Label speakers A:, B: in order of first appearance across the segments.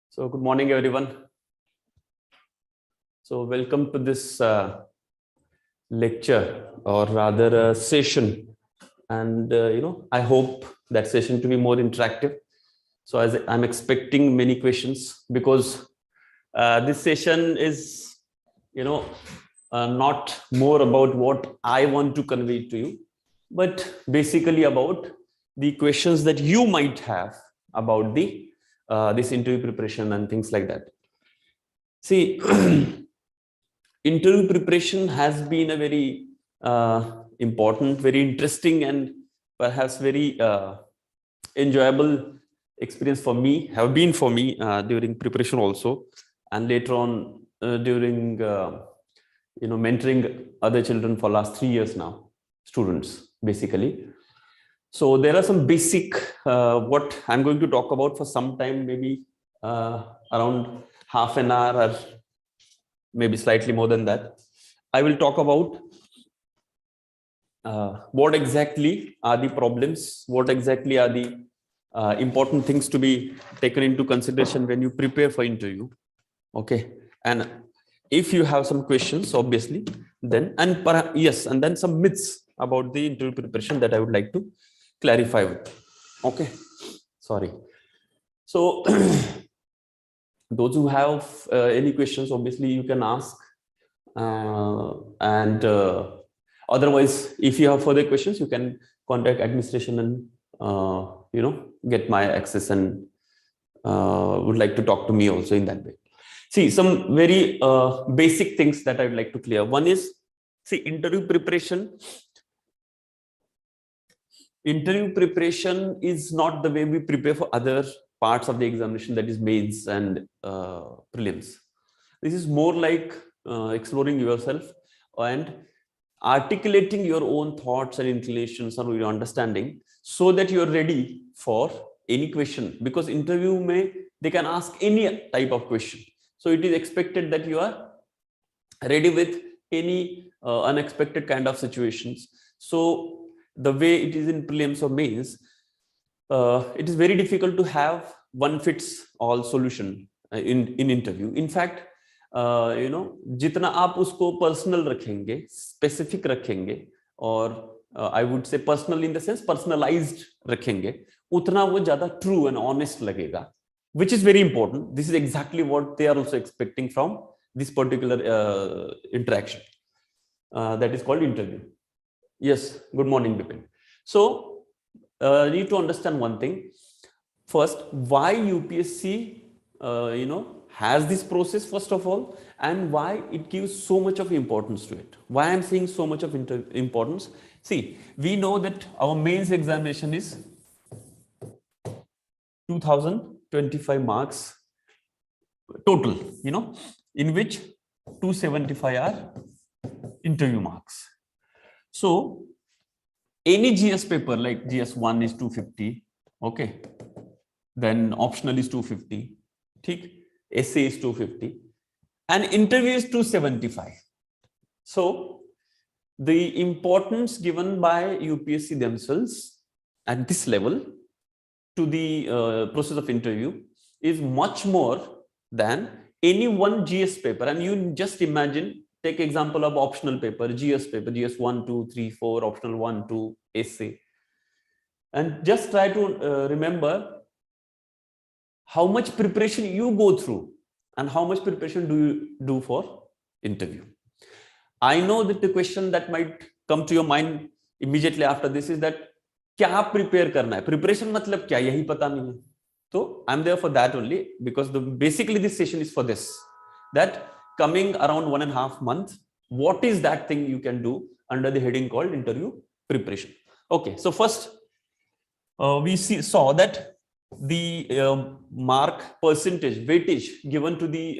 A: So good morning, everyone. So welcome to this lecture, or rather a session. And, I hope that session to be more interactive. So as I'm expecting many questions, because this session is, not more about what I want to convey to you, but basically about the questions that you might have about the this interview preparation and things like that. See, interview preparation has been a very important, very interesting, and perhaps very enjoyable experience for me, have been for me during preparation also, and later on during mentoring other children for last 3 years now, students basically. So there are some basic what I'm going to talk about for some time, maybe around half an hour or maybe slightly more than that. I will talk about what exactly are the problems, what exactly are the important things to be taken into consideration when you prepare for interview. Okay, and if you have some questions, obviously, then and then some myths about the interview preparation that I would like to clarify with. Okay, sorry. So those who have any questions, obviously you can ask, and otherwise, if you have further questions, you can contact administration and get my access, and would like to talk to me also in that way. See, some very basic things that I would like to clear. One is, see, interview preparation. Interview preparation is not the way we prepare for other parts of the examination, that is mains and prelims. This is more like exploring yourself and articulating your own thoughts and inclinations or your understanding, so that you are ready for any question, because interview they can ask any type of question. So it is expected that you are ready with any unexpected kind of situations. So the way it is in prelims or mains, it is very difficult to have one fits all solution in interview. In fact, जितना आप उसको personal रखेंगे, specific रखेंगे, और आई would से personal in the sense personalised रखेंगे, उतना वो ज्यादा ट्रू एंड ऑनेस्ट लगेगा, which is very important. This is exactly what they are also expecting from this particular interaction that is called interview. Yes, good morning, Bipin. So you need to understand one thing. First, why UPSC has this process, first of all, and why it gives so much of importance to it. Why I'm saying so much of importance? See, we know that our mains examination is 2025 marks total, in which 275 are interview marks. So any GS paper like GS1 is 250, okay, then optional is 250, essay is 250, and interview is 275. So the importance given by UPSC themselves at this level to the process of interview is much more than any one GS paper. And you just imagine, take example of optional paper, GS paper, GS 1, 2, 3, 4, optional 1, 2, essay, and just try to remember how much preparation you go through and how much preparation do you do for interview. I know that the question that might come to your mind immediately after this is that क्या prepare करना है, preparation मतलब क्या, यही पता नहीं है. So I'm there for that only, because basically this session is for this, that coming around 1.5 months, what is that thing you can do under the heading called interview preparation. Okay, so first we saw that the mark percentage weightage given to the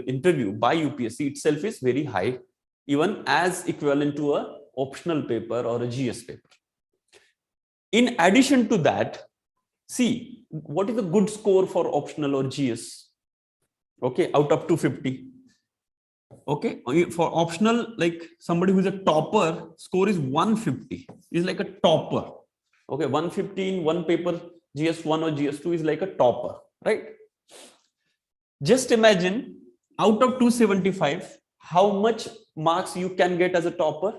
A: interview by UPSC itself is very high, even as equivalent to a optional paper or a GS paper. In addition to that, see, what is the good score for optional or GS? Okay, out of 250. Okay, for optional, like somebody who is a topper, score is 150, is like a topper. Okay, 150 in one paper, GS1 or GS2 is like a topper, right? Just imagine out of 275, how much marks you can get as a topper.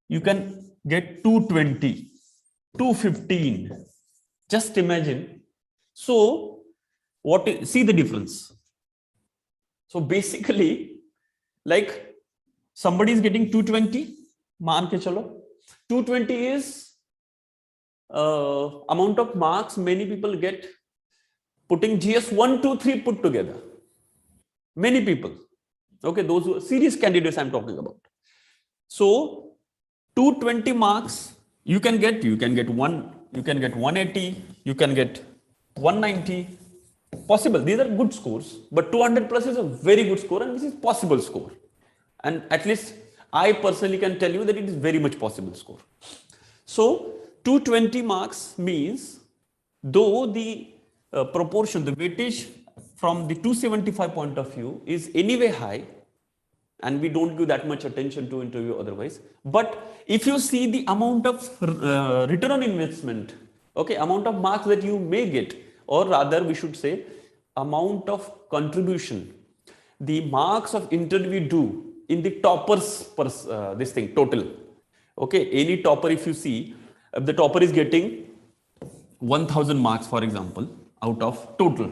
A: You can get 220, 215. Just imagine. So see the difference. So basically, like somebody is getting 220, मान के चलो 220 is amount of marks many people get putting GS 1, 2, 3 put together. Many people. Okay, those who are serious candidates I'm talking about. So 220 marks you can get 180, you can get 190. Possible. These are good scores, but 200 plus is a very good score, and this is possible score. And at least I personally can tell you that it is very much possible score. So 220 marks means, though the proportion, the weightage from the 275 point of view is anyway high, and we don't give that much attention to interview otherwise. But if you see the amount of return on investment, okay, amount of marks that you may get, or rather we should say amount of contribution, the marks of interview do in the toppers this thing total. Okay, any topper, if you see, if the topper is getting 1000 marks, for example, out of total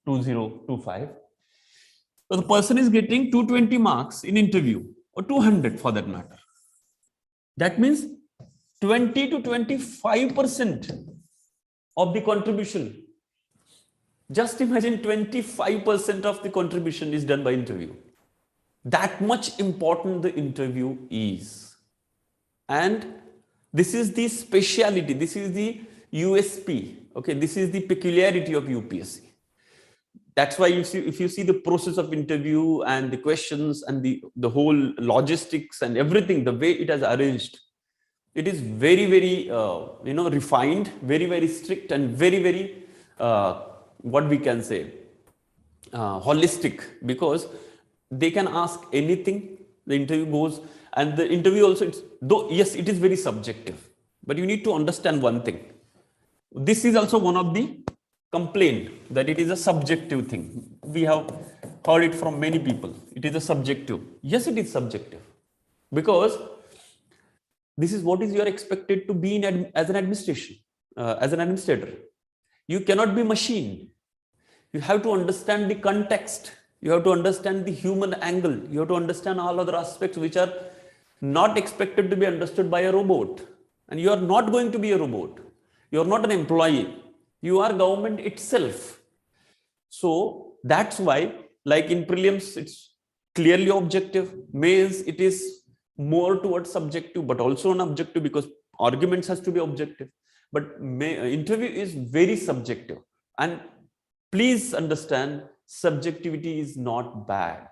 A: 2025, so the person is getting 220 marks in interview, or 200 for that matter. That means 20 to 25% of the contribution. Just imagine 25% of the contribution is done by interview. That much important the interview is. And this is the speciality, this is the USP. Okay, this is the peculiarity of UPSC. That's why you see, if you see the process of interview and the questions and the whole logistics and everything, the way it has arranged, it is very, very refined, very, very strict, and very, very what we can say holistic, because they can ask anything, the interview goes. And the interview also, though yes, it is very subjective, but you need to understand one thing. This is also one of the complaint, that it is a subjective thing. We have heard it from many people. It is a subjective. Yes, it is subjective, because this is what is you are expected to be in as an administration, as an administrator. You cannot be machine. You have to understand the context. You have to understand the human angle. You have to understand all other aspects which are not expected to be understood by a robot. And you are not going to be a robot. You are not an employee. You are government itself. So that's why, like in prelims, it's clearly objective. Mains, it is more towards subjective, but also an objective, because arguments has to be objective. But interview is very subjective. And please understand, subjectivity is not bad.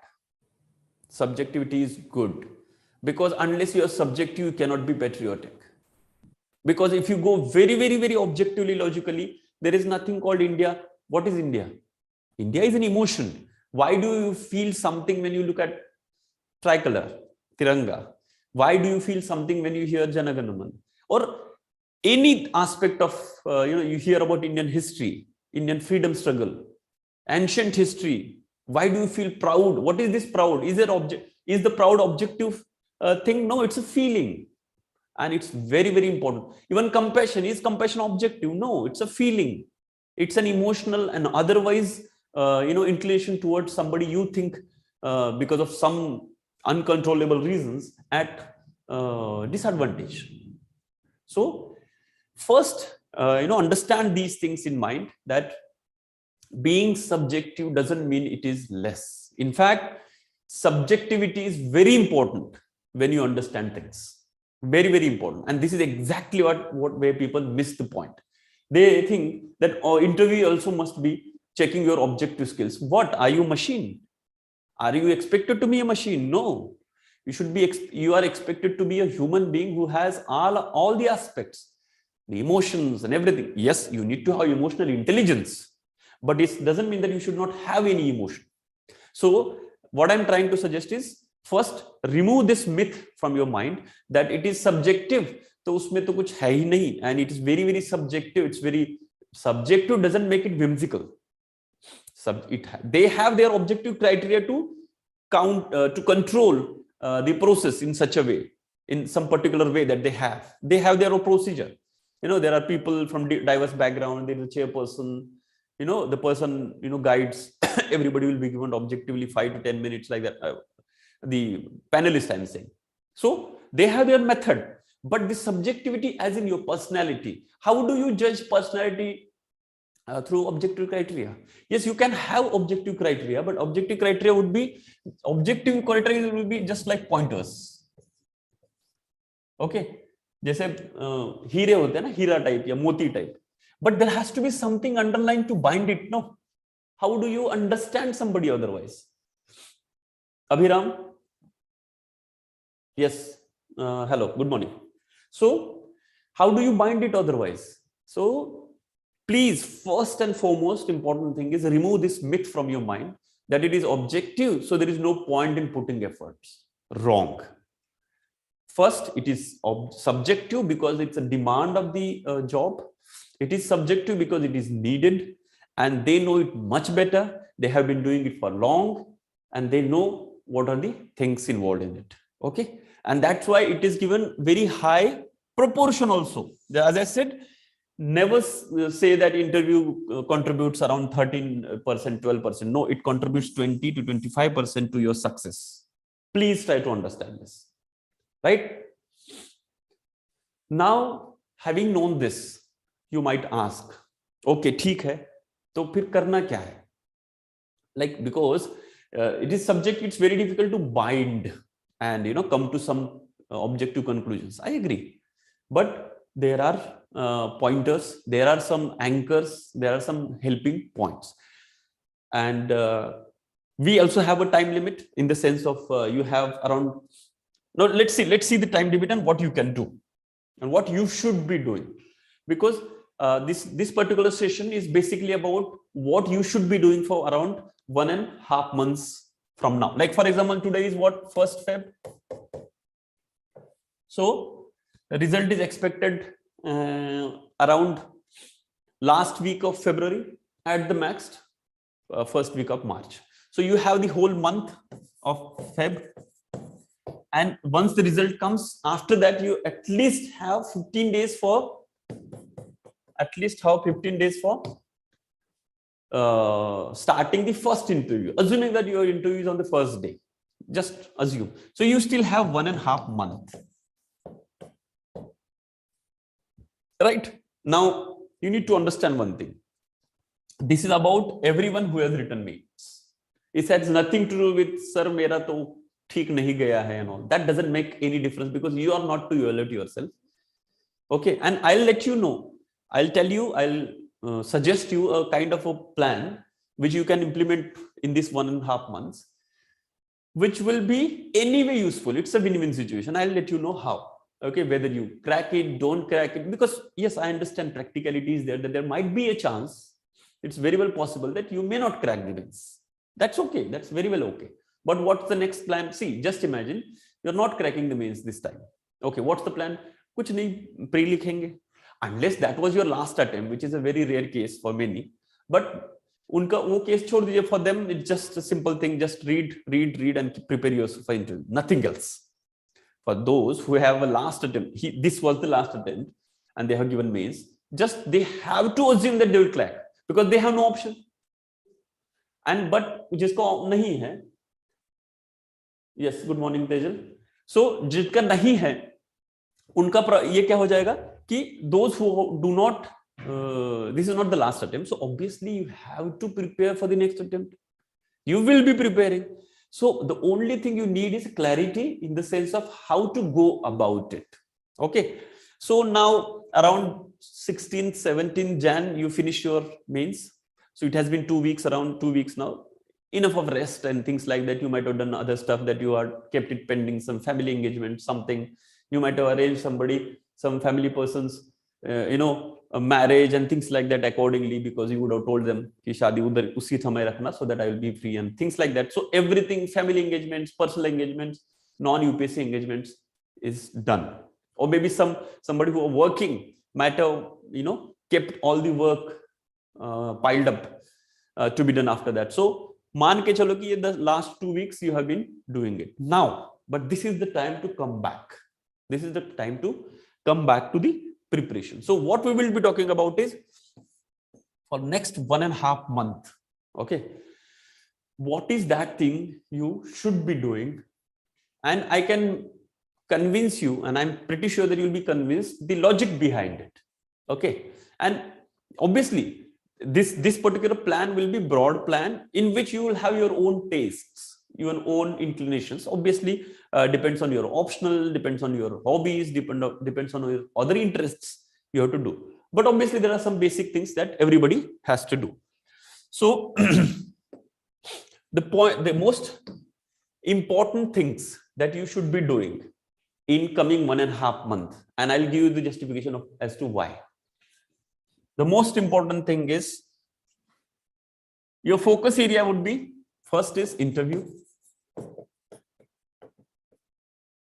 A: Subjectivity is good, because unless you are subjective, you cannot be patriotic. Because if you go very, very, very objectively, logically, there is nothing called India. What is India? India is an emotion. Why do you feel something when you look at tricolor, Tiranga? Why do you feel something when you hear Jana Gana Mana? Or any aspect of, you hear about Indian history, Indian freedom struggle, ancient history. Why do you feel proud? What is this proud? Is the proud objective thing? No, it's a feeling. And it's very, very important. Even compassion, is compassion objective? No, it's a feeling. It's an emotional and otherwise, inclination towards somebody you think because of some uncontrollable reasons at disadvantage. So first, understand these things in mind, that being subjective doesn't mean it is less. In fact, subjectivity is very important when you understand things. Very, very important. And this is exactly where people miss the point. They think that interview also must be checking your objective skills. What? Are you a machine? Are you expected to be a machine? No. You are expected to be a human being who has all the aspects, the emotions and everything. Yes, you need to have emotional intelligence, but it doesn't mean that you should not have any emotion. So what I'm trying to suggest is, first, remove this myth from your mind that it is subjective. तो उसमें तो कुछ है ही नहीं, and it is very, very subjective. It's very subjective doesn't make it whimsical. They have their objective criteria to control the process in such a way, in some particular way that they have their own procedure. There are people from diverse background. There is a chairperson, the person guides. Everybody will be given objectively 5 to 10 minutes, like that. The panelist, I'm saying. So they have their method, but the subjectivity, as in your personality, how do you judge personality? Through objective criteria. Yes, you can have objective criteria, but objective criteria will be just like pointers. Okay, जैसे हीरे होते हैं ना, हीरा type या मोती type, but there has to be something underlined to bind it. No, how do you understand somebody otherwise? Abhiram, yes, hello, good morning. So how do you bind it otherwise? So please, first and foremost important thing is remove this myth from your mind that it is objective, so there is no point in putting efforts. Wrong. First, it is subjective because it's a demand of the job. It is subjective because it is needed, and they know it much better. They have been doing it for long, and they know what are the things involved in it. Okay, and that's why it is given very high proportion also. As I said, never say that interview contributes around 13%, 12%. No, it contributes 20 to 25% to your success. Please try to understand this, right? Now, having known this, you might ask, okay, ठीक है, तो फिर करना क्या है? Like, because it is subject, it's very difficult to bind and come to some objective conclusions. I agree, but there are pointers, there are some anchors, there are some helping points, and we also have a time limit in the sense of you have around. Now let's see the time limit and what you can do and what you should be doing, because this particular session is basically about what you should be doing for around 1.5 months from now. Like, for example, today is what, 1st Feb. So the result is expected around last week of February at the max, 1st week of March. So you have the whole month of Feb, and once the result comes, after that you at least have 15 days for starting the first interview, assuming that your interview is on the first day. Just assume. So you still have 1.5 months. Right? Now, you need to understand one thing. This is about everyone who has written mains. It has nothing to do with, sir, mera to theek nahi gaya hai and all. That doesn't make any difference because you are not to evaluate yourself. Okay, and I'll let you know. I'll tell you, I'll suggest you a kind of a plan which you can implement in this 1.5 months, which will be anyway useful. It's a win-win situation. I'll let you know how. Okay, whether you crack it, don't crack it, because yes, I understand practicalities there, that there might be a chance. It's very well possible that you may not crack the mains. That's okay. That's very well okay. But what's the next plan? See, just imagine you're not cracking the mains this time. Okay, what's the plan? Kuch nahi, pre-likhenge. Unless that was your last attempt, which is a very rare case for many. But unka wo case chhod dijiye, for them it's just a simple thing. Just read and prepare yourself for interview. Nothing else. For those who have a last attempt, this was the last attempt, and they have given mains. Just they have to assume that they will crack because they have no option. And but jisko nahi hai, yes, good morning Tejal. So jiska nahi hai, unka ye kya ho jayega ki those who do not, this is not the last attempt. So obviously you have to prepare for the next attempt. You will be preparing. So the only thing you need is clarity in the sense of how to go about it. Okay. So now around 16th, 17th Jan, you finish your mains. So it has been 2 weeks, around 2 weeks now. Enough of rest and things like that. You might have done other stuff that you are kept it pending, some family engagement, something. You might have arranged somebody, some family persons, a marriage and things like that accordingly, because you would have told them ki shadi udhar usi samay rakhna so that I will be free and things like that. So everything, family engagements, personal engagements, non-UPSC engagements is done. Or maybe somebody who are working might have kept all the work piled up to be done after that. So मान के चलो कि ये the last 2 weeks you have been doing it now, but this is the time to come back. This is the time to come back to the preparation. So what we will be talking about is for next 1.5 month. Okay, what is that thing you should be doing? And I can convince you, and I'm pretty sure that you'll be convinced the logic behind it. Okay, and obviously this particular plan will be broad plan in which you will have your own tastes, your own inclinations. Obviously depends on your optional, depends on your hobbies, depends on your other interests you have to do. But obviously there are some basic things that everybody has to do. So the most important things that you should be doing in coming 1.5 months, and I'll give you the justification of as to why. The most important thing is your focus area would be, first is interview,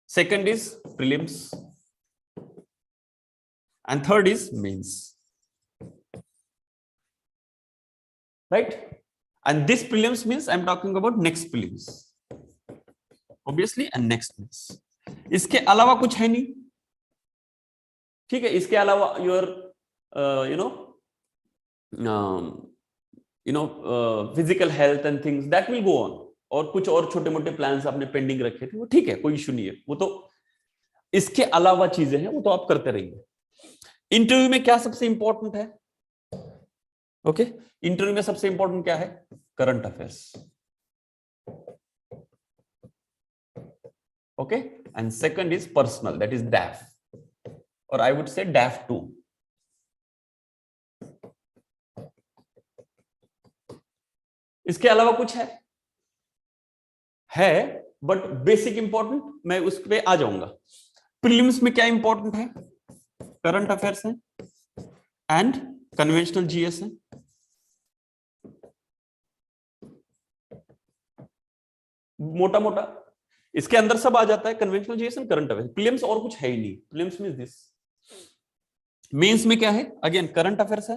A: second is prelims, and third is mains. Right? And this prelims means I'm talking about next prelims, obviously, and next mains. इसके अलावा कुछ है नहीं, ठीक है? इसके अलावा your physical health and things that will go on, और कुछ और छोटे मोटे प्लान्स आपने पेंडिंग रखे थे वो ठीक है, कोई इशू नहीं है, वो तो इसके अलावा चीजें हैं, वो तो आप करते रहिए. इंटरव्यू में क्या सबसे इंपॉर्टेंट है? ओके, इंटरव्यू में सबसे इंपॉर्टेंट क्या है? Current affairs. Okay, and second is personal, that is डैफ, और आई वुड से डैफ 2. इसके अलावा कुछ है बट बेसिक इंपॉर्टेंट, मैं उस पे आ जाऊंगा. प्रीलिम्स में क्या इंपॉर्टेंट है? करंट अफेयर्स है एंड कन्वेंशनल जीएस है. मोटा मोटा इसके अंदर सब आ जाता है, conventional GS and current affairs. Prelims और कुछ है ही नहीं. प्रीलिम्स में दिस. मेंस में क्या है? अगेन करंट अफेयर्स है,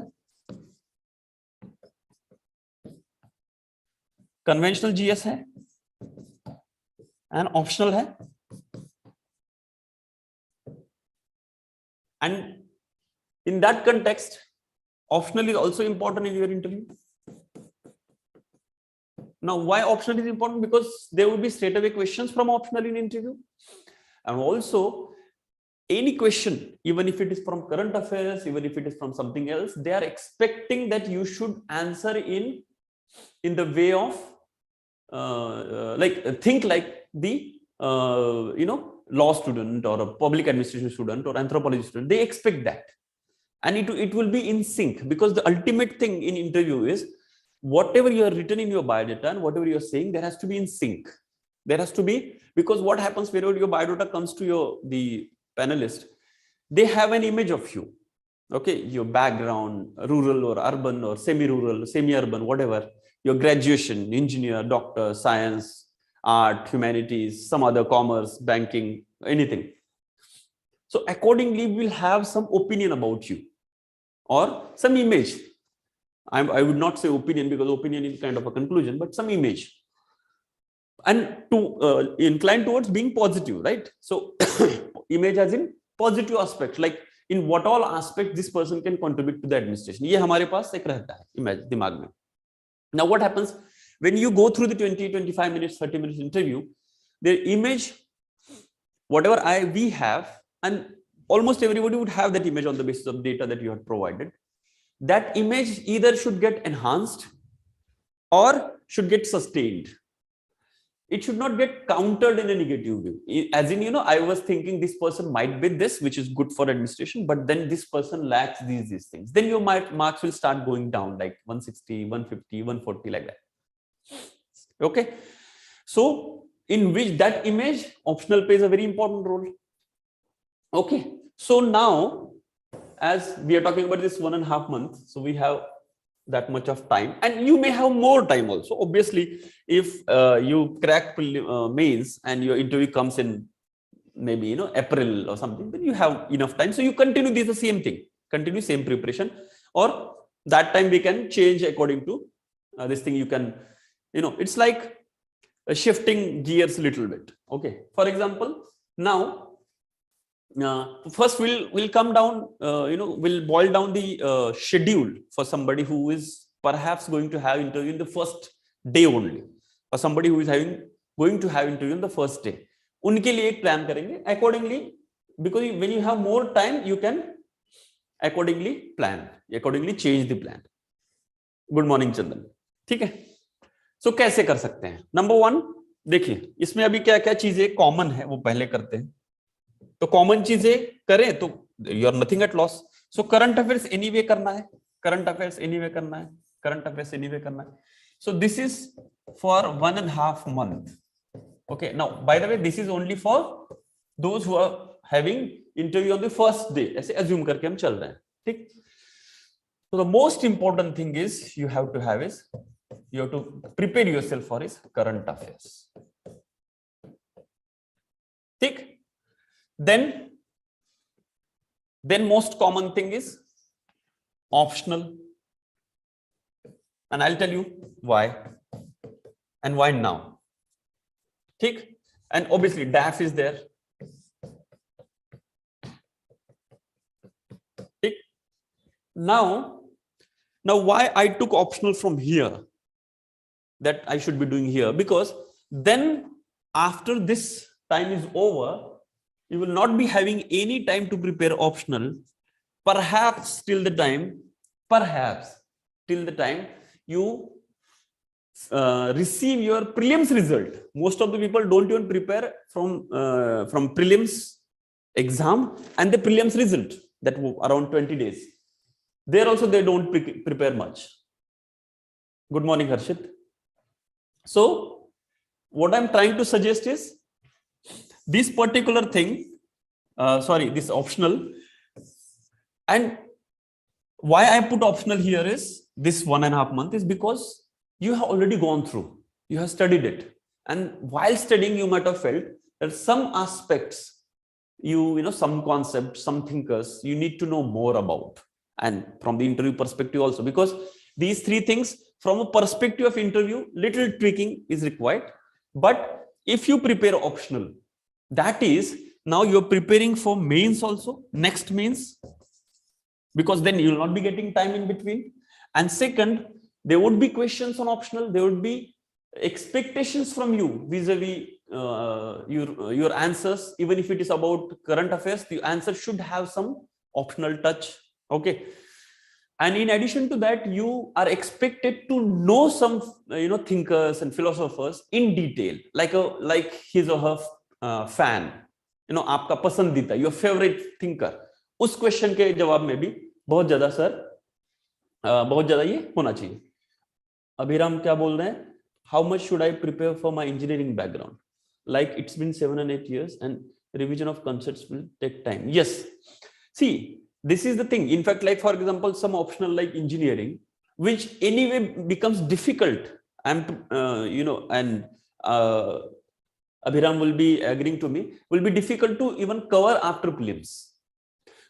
A: कन्वेंशनल जीएस है एंड ऑप्शनल है. And in that context optional is also important in your interview. Now why optional is important? Because there will be straight away questions from optional in interview, and also any question, even if it is from current affairs, even if it is from something else, they are expecting that you should answer in the way of think like the law student or a public administration student or anthropology student. They expect that, and it will be in sync, because the ultimate thing in interview is whatever you have written in your biodata and whatever you are saying, there has to be in sync. There has to be, because what happens whenever your biodata comes to the panelist, they have an image of you. Okay, your background, rural or urban or semi-rural, semi-urban, whatever, your graduation, engineer, doctor, science, art, humanities, some other commerce, banking, anything. So accordingly, we'll have some opinion about you or some image. I would not say opinion, because opinion is kind of a conclusion, but some image, and to incline towards being positive, right? So image as in positive aspects, like in what all aspects this person can contribute to the administration. ये हमारे पास एक रहता है image दिमाग में. Now what happens when you go through the 20-25 minutes 30 minutes interview, the image, whatever we have, and almost everybody would have that image on the basis of data that you have provided. That image either should get enhanced or should get sustained. It should not get countered in a negative way. As in, I was thinking this person might be this, which is good for administration, but then this person lacks these things. Then your marks will start going down, like 160, 150, 140, like that. Okay. So in which that image, optional plays a very important role. Okay. So now, as we are talking about this 1.5 months, so we have that much of time, and you may have more time also. Obviously, if you crack mains and your interview comes in maybe April or something, then you have enough time. So you continue this the same thing, continue same preparation, or that time we can change according to this thing you can, it's like shifting gears a little bit. Okay, for example, now first we'll come down, we'll boil down the schedule for somebody who is perhaps going to have interview in the first day only, or somebody who is going to have interview in the first day. उनके लिए एक plan करेंगे accordingly, because when you have more time you can accordingly change the plan. Good morning चंदन. ठीक है, सो कैसे कर सकते हैं? नंबर 1, देखिए इसमें अभी क्या क्या चीजें कॉमन है वो पहले करते हैं. तो कॉमन चीजें करें तो you are nothing at loss. So current affairs anyway करना है, so this is for 1.5 month. Okay, now by the way this is only for those who are having interview on the first day, ऐसे assume करके हम चल रहे हैं. ठीक. So the most important thing is you have to prepare yourself for his current affairs. ठीक. Then most common thing is optional, and I'll tell you why and why now. ठीक. And obviously DAF is there. ठीक. Now why I took optional from here, that I should be doing here, because then after this time is over you will not be having any time to prepare optional, perhaps till the time you receive your prelims result. Most of the people don't even prepare from prelims exam and the prelims result, that around 20 days. There also they don't prepare much. Good morning Harshit. So what I'm trying to suggest is this particular thing, this optional, and why I put optional here is this 1.5 month is because you have already gone through, you have studied it, and while studying you might have felt that some aspects some concepts, some thinkers you need to know more about, and from the interview perspective also, because these 3 things from a perspective of interview little tweaking is required. But if you prepare optional, that is now you're preparing for mains also, next mains, because then you will not be getting time in between. And second, there would be questions on optional, there would be expectations from you vis-a-vis your answers. Even if it is about current affairs, the answer should have some optional touch. Okay, and in addition to that you are expected to know some thinkers and philosophers in detail, like his or her fan, आपका पसंदीदा, your favorite thinker. उस question के जवाब में भी बहुत ज्यादा ये होना चाहिए. अभिराम क्या बोल रहे हैं? How much should I prepare for my engineering background? Like it's been 7 and 8 years and revision of concepts will take time. Yes. See, this is the thing. In fact, like for example, some optional like engineering, which anyway becomes difficult. Abhiram will be agreeing to me, will be difficult to even cover after prelims.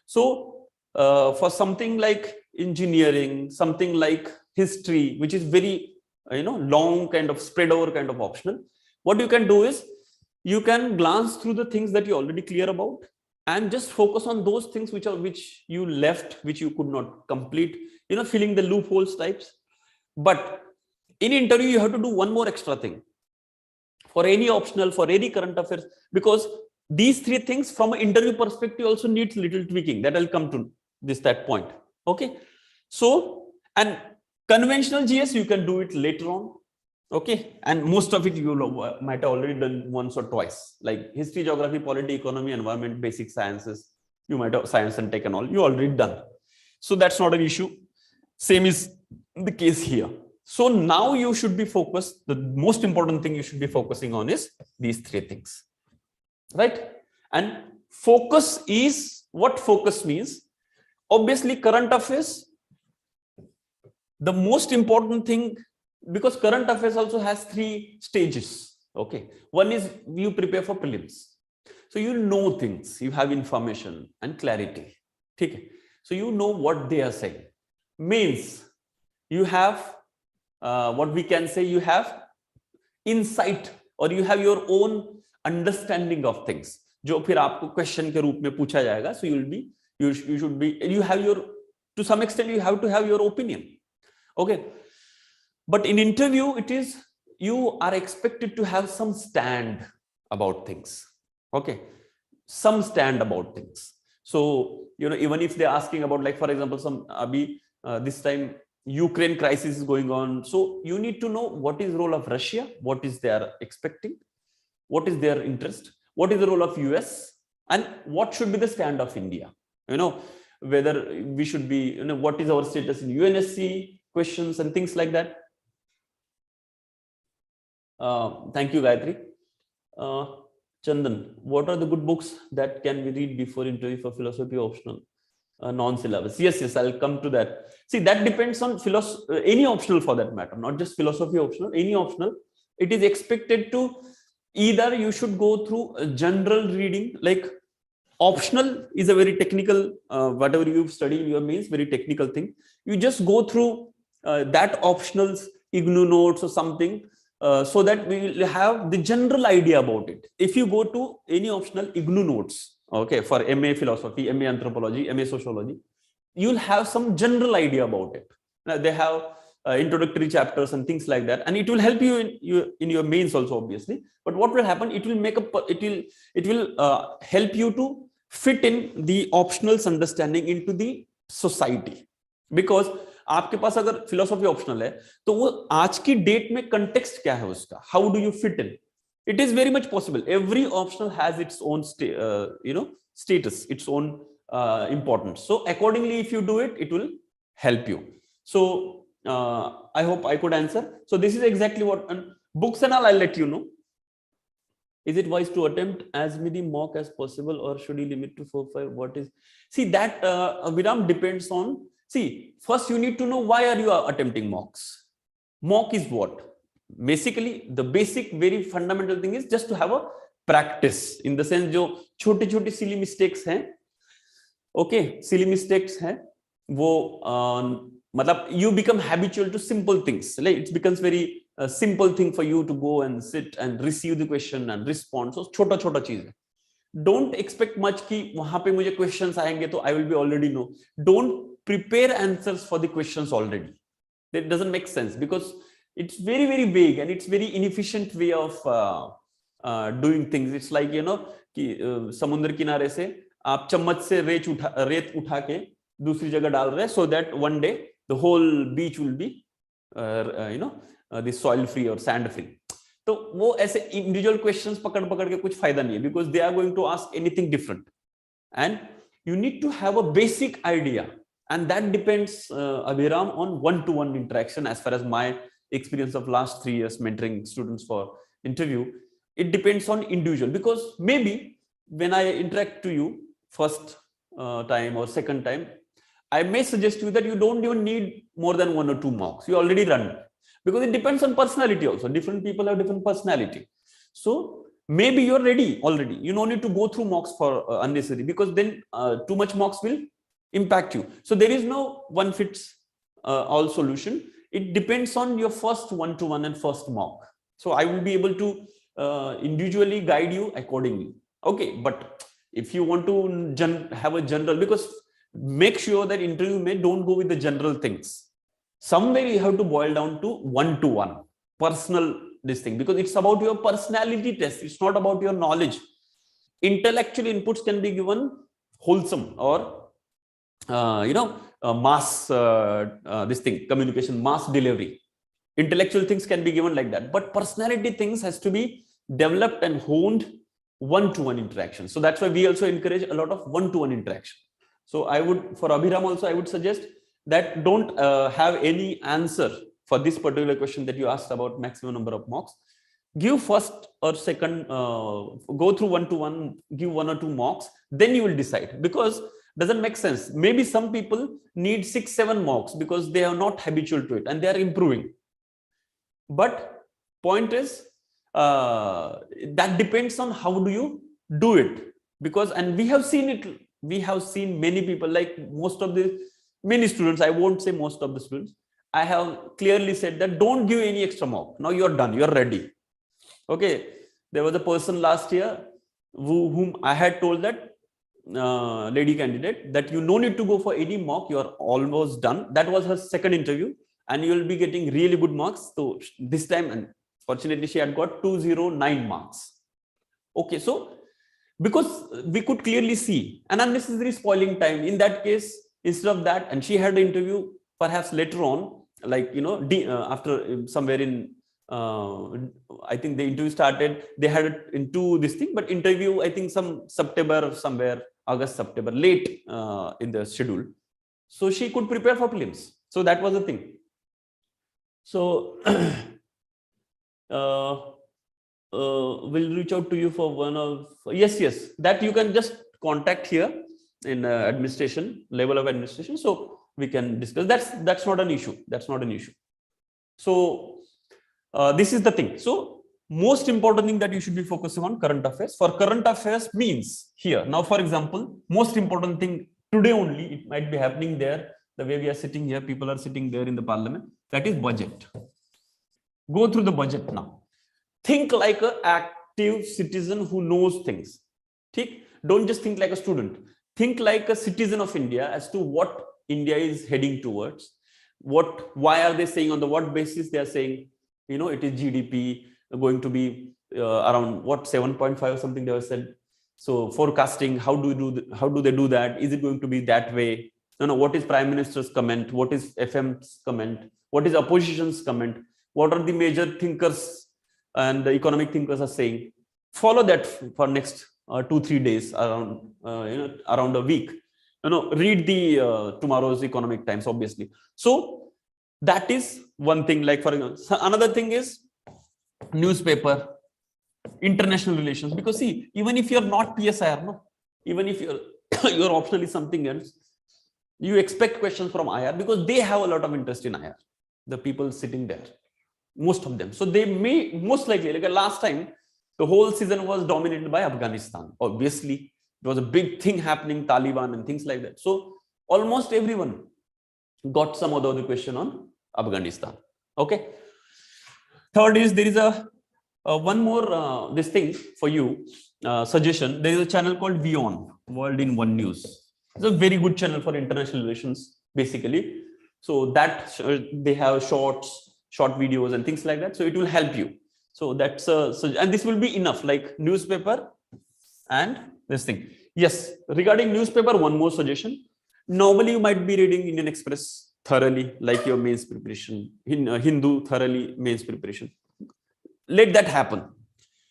A: So for something like engineering, something like history, which is very long kind of spread over kind of optional, what you can do is you can glance through the things that you're already clear about and just focus on those things which you left, which you could not complete, filling the loopholes types. But in interview you have to do one more extra thing for any optional, for any current affairs, because these 3 things from an interview perspective also needs little tweaking. That I'll come to that point. Okay, so and conventional GS you can do it later on. Okay, and most of it you might have already done once or twice, like history, geography, polity, economy, environment, basic sciences, you might have science and tech and all, you already done. So that's not an issue. Same is the case here. So now you should be focused. The most important thing you should be focusing on is these 3 things, right? And focus is what focus means. Obviously, current affairs, the most important thing, because current affairs also has 3 stages. Okay, one is you prepare for prelims, so you know things, you have information and clarity. Okay, so you know what they are saying. Means you have what we can say, you have insight or you have your own understanding of things, जो फिर आपको question के रूप में पूछा जाएगा. So you should be, you have your, to some extent you have to have your opinion. Okay, but in interview it is, you are expected to have some stand about things. Okay, some stand about things. So even if they're asking about, like for example, some this time Ukraine crisis is going on, so you need to know what is the role of Russia, what is their expecting, what is their interest, what is the role of US, and what should be the stand of India. Whether we should be, what is our status in UNSC questions and things like that. Thank you, Gayatri. Chandan, what are the good books that can we read before interview for philosophy optional, non-syllabus? Yes, I'll come to that. See, that depends on any optional for that matter, not just philosophy optional, any optional. It is expected to, either you should go through a general reading, like optional is a very technical, whatever you've studied in your mains, very technical thing. You just go through that optionals, IGNU notes or something, so that we will have the general idea about it. If you go to any optional IGNU notes, okay, for MA philosophy, MA anthropology, MA sociology, you'll have some general idea about it. Now, they have introductory chapters and things like that, and it will help you in your mains also, obviously. But what will happen? It will make it will help you to fit in the optionals understanding into the society, because आपके पास अगर philosophy optional है तो वो आज की date में context क्या है उसका, how do you fit in, it is very much possible. Every optional has its own status, its own importance. So accordingly, if you do it, it will help you. So I hope I could answer. So this is exactly what, and books and all I'll let you know. Is it wise to attempt as many mock as possible, or should you limit to 4-5? What is, see that Viram depends on. See, first you need to know why are you attempting mocks. Mock is what? Basically, the basic, very fundamental thing is just to have a practice. In the sense, जो छोटे-छोटे silly mistakes हैं, okay, silly mistakes हैं, वो मतलब you become habitual to simple things. Like it becomes very simple thing for you to go and sit and receive the question and respond. So छोटा-छोटा चीज है. Don't expect much कि वहां पे मुझे questions आएंगे तो I will be already know. Don't prepare answers for the questions already. That doesn't make sense, because it's very, very vague and it's very inefficient way of doing things. It's like, कि समुद्र किनारे से आप चम्मच से रेत उठा के दूसरी जगह डाल रहे हैं, so that one day the whole beach will be the soil free or sand free. तो वो ऐसे individual questions पकड़ के कुछ फायदा नहीं है, because they are going to ask anything different, and you need to have a basic idea. And that depends, Abhiram, on one-to-one interaction. As far as my experience of last 3 years mentoring students for interview, it depends on individual, because maybe when I interact to you first time or second time, I may suggest to you that you don't even need more than 1 or 2 mocks. You already run, because it depends on personality also. Different people have different personality. So maybe you're ready already. You don't need to go through mocks for unnecessary, because then too much mocks will impact you. So there is no one fits all solution. It depends on your first one-to-one and first mock. So I will be able to individually guide you accordingly. Okay, but if you want to have a general, because make sure that interview may don't go with the general things. Somewhere you have to boil down to one-to-one personal this thing, because it's about your personality test. It's not about your knowledge. Intellectual inputs can be given wholesome or mass this thing, communication, mass delivery. Intellectual things can be given like that, but personality things has to be developed and honed one-to-one interaction. So that's why we also encourage a lot of one-to-one interaction. So I would, for Abhiram also, I would suggest that don't have any answer for this particular question that you asked about maximum number of mocks. Give first or second, go through one-to-one, give 1 or 2 mocks, then you will decide, because doesn't make sense. Maybe some people need 6-7 mocks because they are not habitual to it and they are improving. But point is, that depends on how do you do it, because, and we have seen it, we have seen many people, like many students, I won't say most of the students, I have clearly said that don't give any extra mock. Now you're done, you're ready. Okay, there was a person last year whom I had told that lady candidate that you no need to go for any mock, you are almost done. That was her second interview, and you will be getting really good marks. So this time, and fortunately, she had got 209 marks. Okay, so because we could clearly see an unnecessary spoiling time in that case, instead of that, and she had an interview perhaps later on, like after somewhere in I think the interview started, they had it into this thing, but interview I think some September, somewhere August, September, late in the schedule, so she could prepare for prelims. So that was the thing. So we'll reach out to you for one of yes, that you can just contact here in administration, level of administration, so we can discuss. That's not an issue. That's not an issue. So this is the thing. So most important thing that you should be focusing on current affairs. For current affairs means here now, for example, most important thing today only, it might be happening there, the way we are sitting here, people are sitting there in the parliament, that is budget. Go through the budget now. Think like an active citizen who knows things. Don't just think like a student. Think like a citizen of India as to what India is heading towards. Why are they saying, on the what basis they are saying, you know, it is GDP going to be around what 7.5 or something they have said. So forecasting, how do they do that? Is it going to be that way? No, what is Prime Minister's comment? What is FM's comment? What is opposition's comment? What are the major thinkers and the economic thinkers are saying? Follow that for next 2-3 days, around around a week. Read the tomorrow's Economic Times, obviously. So that is one thing. Like for example, another thing is newspaper, international relations. Because see, even if you're not PSIR, no, even if you're optionally something else, you expect questions from IR because they have a lot of interest in IR. The people sitting there, most of them. So they may most likely, like last time, the whole season was dominated by Afghanistan. Obviously, it was a big thing happening, Taliban and things like that. So almost everyone got some other question on Afghanistan. Okay. Third is there is a one more this thing for you, suggestion. There is a channel called WION, World in One News. It's a very good channel for international relations, basically. So that they have short videos and things like that. So it will help you. So that's and this will be enough, like newspaper and this thing. Yes, regarding newspaper, one more suggestion. Normally you might be reading Indian Express thoroughly, like your mains preparation, in Hindu thoroughly, mains preparation. Let that happen.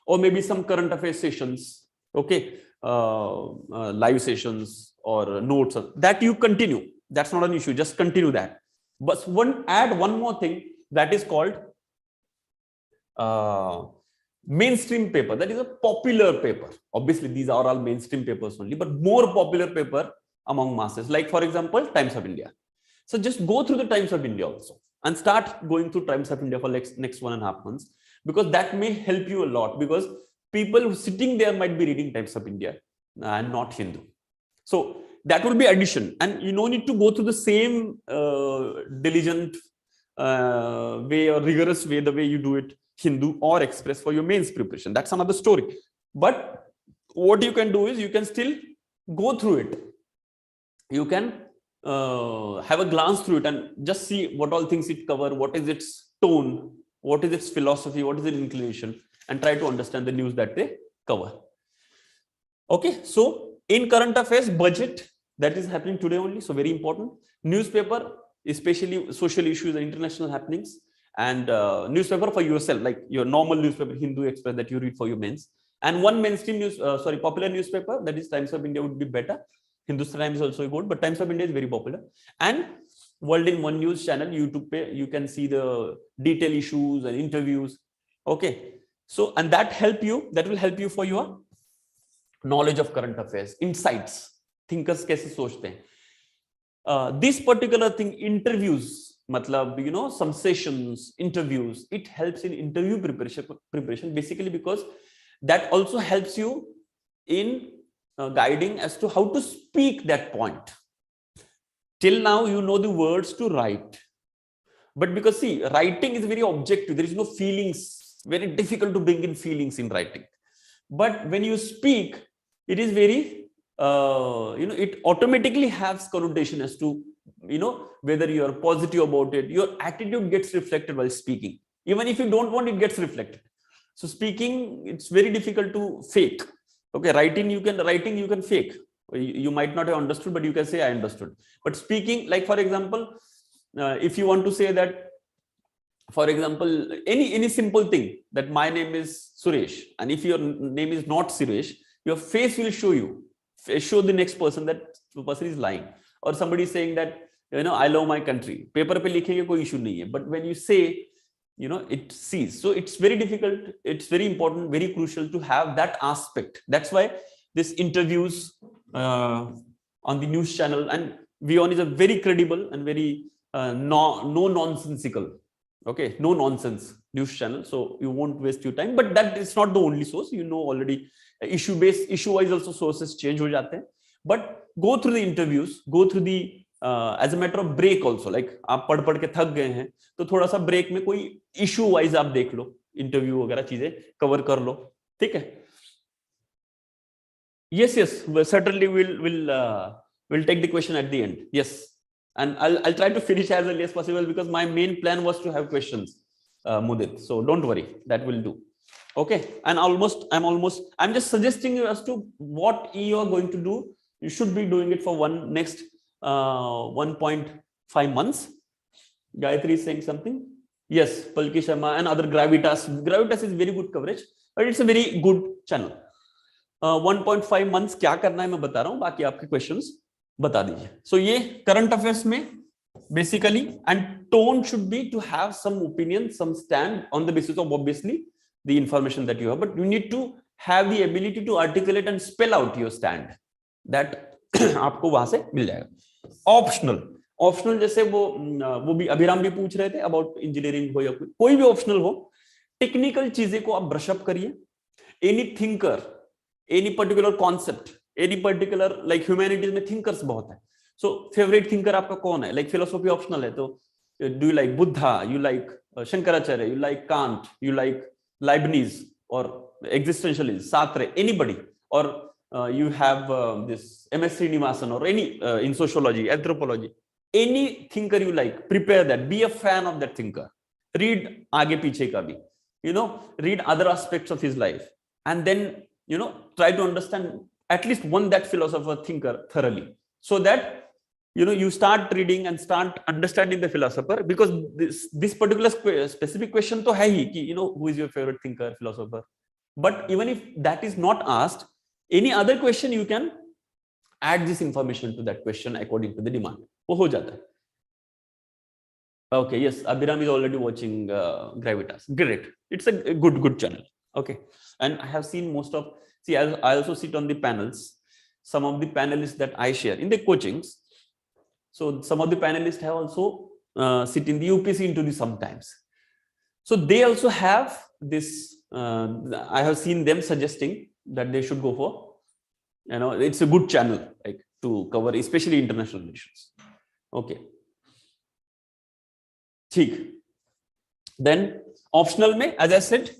A: Or maybe some current affairs sessions, okay, live sessions or notes, that you continue. That's not an issue, just continue that. But add one more thing, that is called mainstream paper. That is a popular paper. Obviously, these are all mainstream papers only, but more popular paper among masses. Like for example, Times of India. So just go through the Times of India also and start going through Times of India for next 1.5 months, because that may help you a lot, because people sitting there might be reading Times of India and not Hindu. So that will be addition, and you don't need to go through the same diligent way or rigorous way, the way you do it Hindu or Express for your mains preparation. That's another story. But what you can do is you can still go through it. You can have a glance through it and just see what all things it cover, what is its tone, what is its philosophy, what is its inclination, and try to understand the news that they cover. Okay, so in current affairs, budget, that is happening today only, so very important. Newspaper, especially social issues and international happenings, and newspaper for yourself, like your normal newspaper, Hindu Express, that you read for your mains, and one mainstream news, popular newspaper, that is Times of India, would be better. Hindustan Times is also good, but Times of India is very popular. And World in One News channel, YouTube page, you can see the detailed issues and interviews. Okay, so and that will help you for your knowledge of current affairs, insights, thinkers kaise sochte hain. This particular thing, interviews, matlab, some sessions, interviews, it helps in interview preparation basically, because that also helps you in guiding as to how to speak that point. Till now, you know the words to write, but because see, writing is very objective, there is no feelings, very difficult to bring in feelings in writing. But when you speak, it is very it automatically has connotation as to whether you are positive about it. Your attitude gets reflected while speaking, even if you don't want, it gets reflected. So speaking, it's very difficult to fake. Okay, writing you can fake. You might not have understood, but you can say I understood. But speaking, like for example, if you want to say that, for example, any simple thing, that my name is Suresh, and if your name is not Suresh, your face will show the next person that the person is lying. Or somebody is saying that I love my country. Paper pe likhenge koi issue nahi hai, but when you say, it sees. So it's very difficult. It's very important, very crucial to have that aspect. That's why this interviews on the news channel, and WION is a very credible and very no nonsensical, okay, no nonsense news channel. So you won't waste your time, but that is not the only source. Already issue wise also sources change ho jate hain. But go through the interviews, go through the as a matter of break also, like आप पढ़ के थक गए हैं तो थोड़ा सा break में कोई इशू वाइज आप देख लो, इंटरव्यू वगैरह चीजें कवर कर लो, ठीक है. Yes, certainly we'll take the question at the end. Yes, and I'll try to finish as early as possible, because my main plan was to have questions, Mudit. So don't worry, that will do. Okay, and I'm just suggesting you as to what you are going to do. You should be doing it for next 1.5 months. Gayatri is saying something. Yes, Palki Sharma and other Gravitas. Gravitas is very good coverage, but it's a very good channel. 1.5 months क्या करना है मैं बता रहा हूँ, बाकी आपके questions बता दीजिए. So ये current affairs में basically, and tone should be to have some opinion, some stand on the basis of obviously the information that you have, but you need to have the ability to articulate and spell out your stand. That आपको वहां से मिल जाएगा. Optional जैसे वो भी अभिराम भी पूछ रहे थे अबाउट इंजीनियरिंग हो या कोई भी ऑप्शनल हो, टेक्निकल चीजें को आप ब्रश अप करिए. Any thinker, any particular concept, any particular, like humanities में थिंकर्स बहुत है. सो फेवरेट थिंकर आपका कौन है? लाइक फिलोसॉफी ऑप्शनल है, तो do you like Buddha, you like Shankaracharya, you like Kant, you like Leibniz और एग्जिस्टेंशियलिस्ट, सात्रे, एनीबडी, और you have this MS Srinivasan or any in sociology, anthropology, any thinker you like, prepare that, be a fan of that thinker, read aage piche ka bhi, read other aspects of his life, and then try to understand at least one that philosopher thinker thoroughly, so that you start reading and start understanding the philosopher, because this particular specific question to hai hi ki who is your favorite thinker, philosopher. But even if that is not asked, any other question you can add this information to that question according to the demand. वो हो जाता है. Okay, yes, Abhiram is already watching Gravitas. Great, it's a good channel. Okay, and I have seen I also sit on the panels. Some of the panelists that I share in the coachings, so some of the panelists have also sit in the UPSC interview sometimes. So they also have this. I have seen them suggesting that they should go for, it's a good channel, like to cover especially international relations. Okay, ठीक. Then optional में, as I said,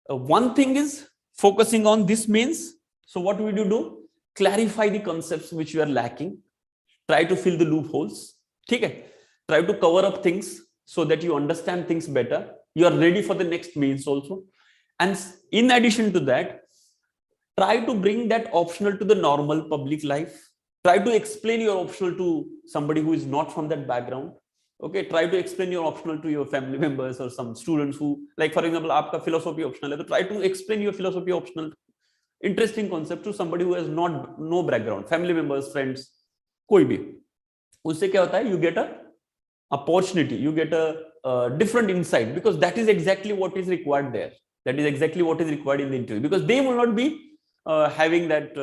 A: one thing is focusing on this means, so what will you do? Clarify the concepts which you are lacking, try to fill the loopholes, ठीक है, try to cover up things so that you understand things better, you are ready for the next means also. And in addition to that, try to bring that optional to the normal public life. Try to explain your optional to somebody who is not from that background. Okay, try to explain your optional to your family members or some students who, like for example, आपका philosophy optional है, तो try to explain your philosophy optional interesting concept to somebody who has no background, family members, friends, कोई भी. उससे क्या होता है? You get a opportunity, you get a different insight, because that is exactly what is required there. That is exactly what is required in the interview, because they will not be having that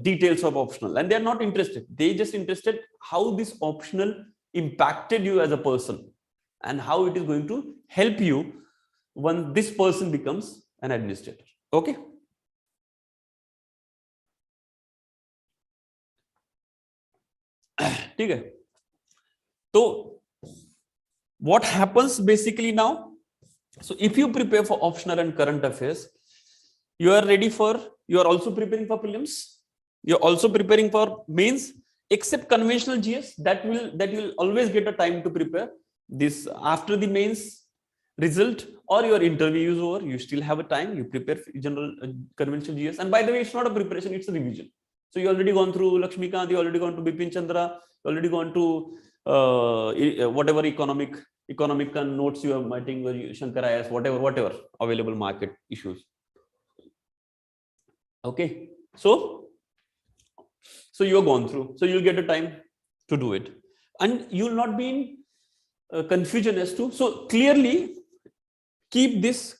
A: details of optional, and they are not interested. They just interested how this optional impacted you as a person and how it is going to help you when this person becomes an administrator. Okay, ठीक है. तो what happens basically now, so if you prepare for optional and current affairs, you are ready for, you are also preparing for prelims, you're also preparing for mains, except conventional GS, that will always get a time to prepare this. After the mains result or your interview is over, you still have a time, you prepare general conventional GS. And by the way, it's not a preparation, it's a revision. So you already gone through Lakshmikant, you already gone to Bipin Chandra, you already gone to whatever economic notes you are writing, Shankar IAS, whatever available market issues. Okay, so you are gone through, so you'll get a time to do it, and you'll not be in confusion as to. So clearly keep this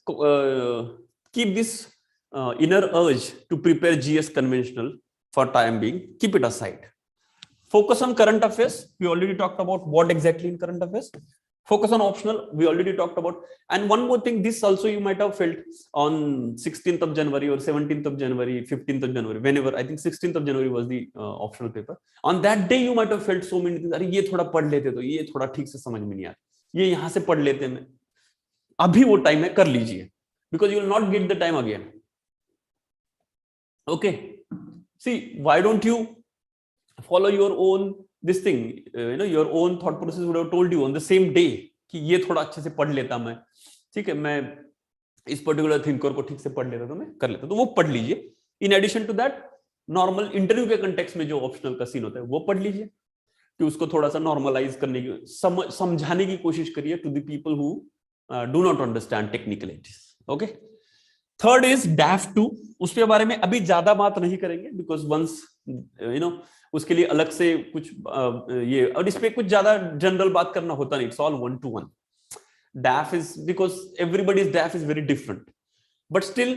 A: inner urge to prepare GS conventional for time being, keep it aside. Focus on current affairs, we already talked about what exactly in current affairs. Focus on optional, we already talked about. And one more thing, this also you might have felt on 16th of January or 17th of January, 15th of January, whenever, I think 16th of January was the optional paper. On that day you might have felt so many things, अरे ये थोड़ा पढ़ लेते तो ये थोड़ा ठीक से समझ में नहीं आया, ये यहाँ से पढ़ लेते हैं, अभी वो टाइम है, कर लीजिए, because you will not get the time again. Okay, see, why don't you follow your own this thing, your own thought process would have told you on the same day कि ये थोड़ा अच्छे से पढ़ लेता मैं, ठीक है, मैं इस पर्टिकुलर थिंकर को ठीक से पढ़ लेता तो मैं कर लेता, तो वो पढ़ लीजिए. In addition to that, normal interview के कंटेक्स्ट में जो ऑप्शनल का सीन होता है वो पढ़ लीजिए, कि उसको थोड़ा सा नॉर्मलाइज करने की, समझाने की कोशिश करिए to the people who do not understand technicalities. Okay, third is DAF2. उसके बारे में अभी ज्यादा बात नहीं करेंगे, बिकॉज वंस उसके लिए अलग से कुछ ये, और इस पे कुछ ज्यादा जनरल बात करना होता नहीं, it's all 1-to-1. DAF is, because everybody's DAF is very different, but still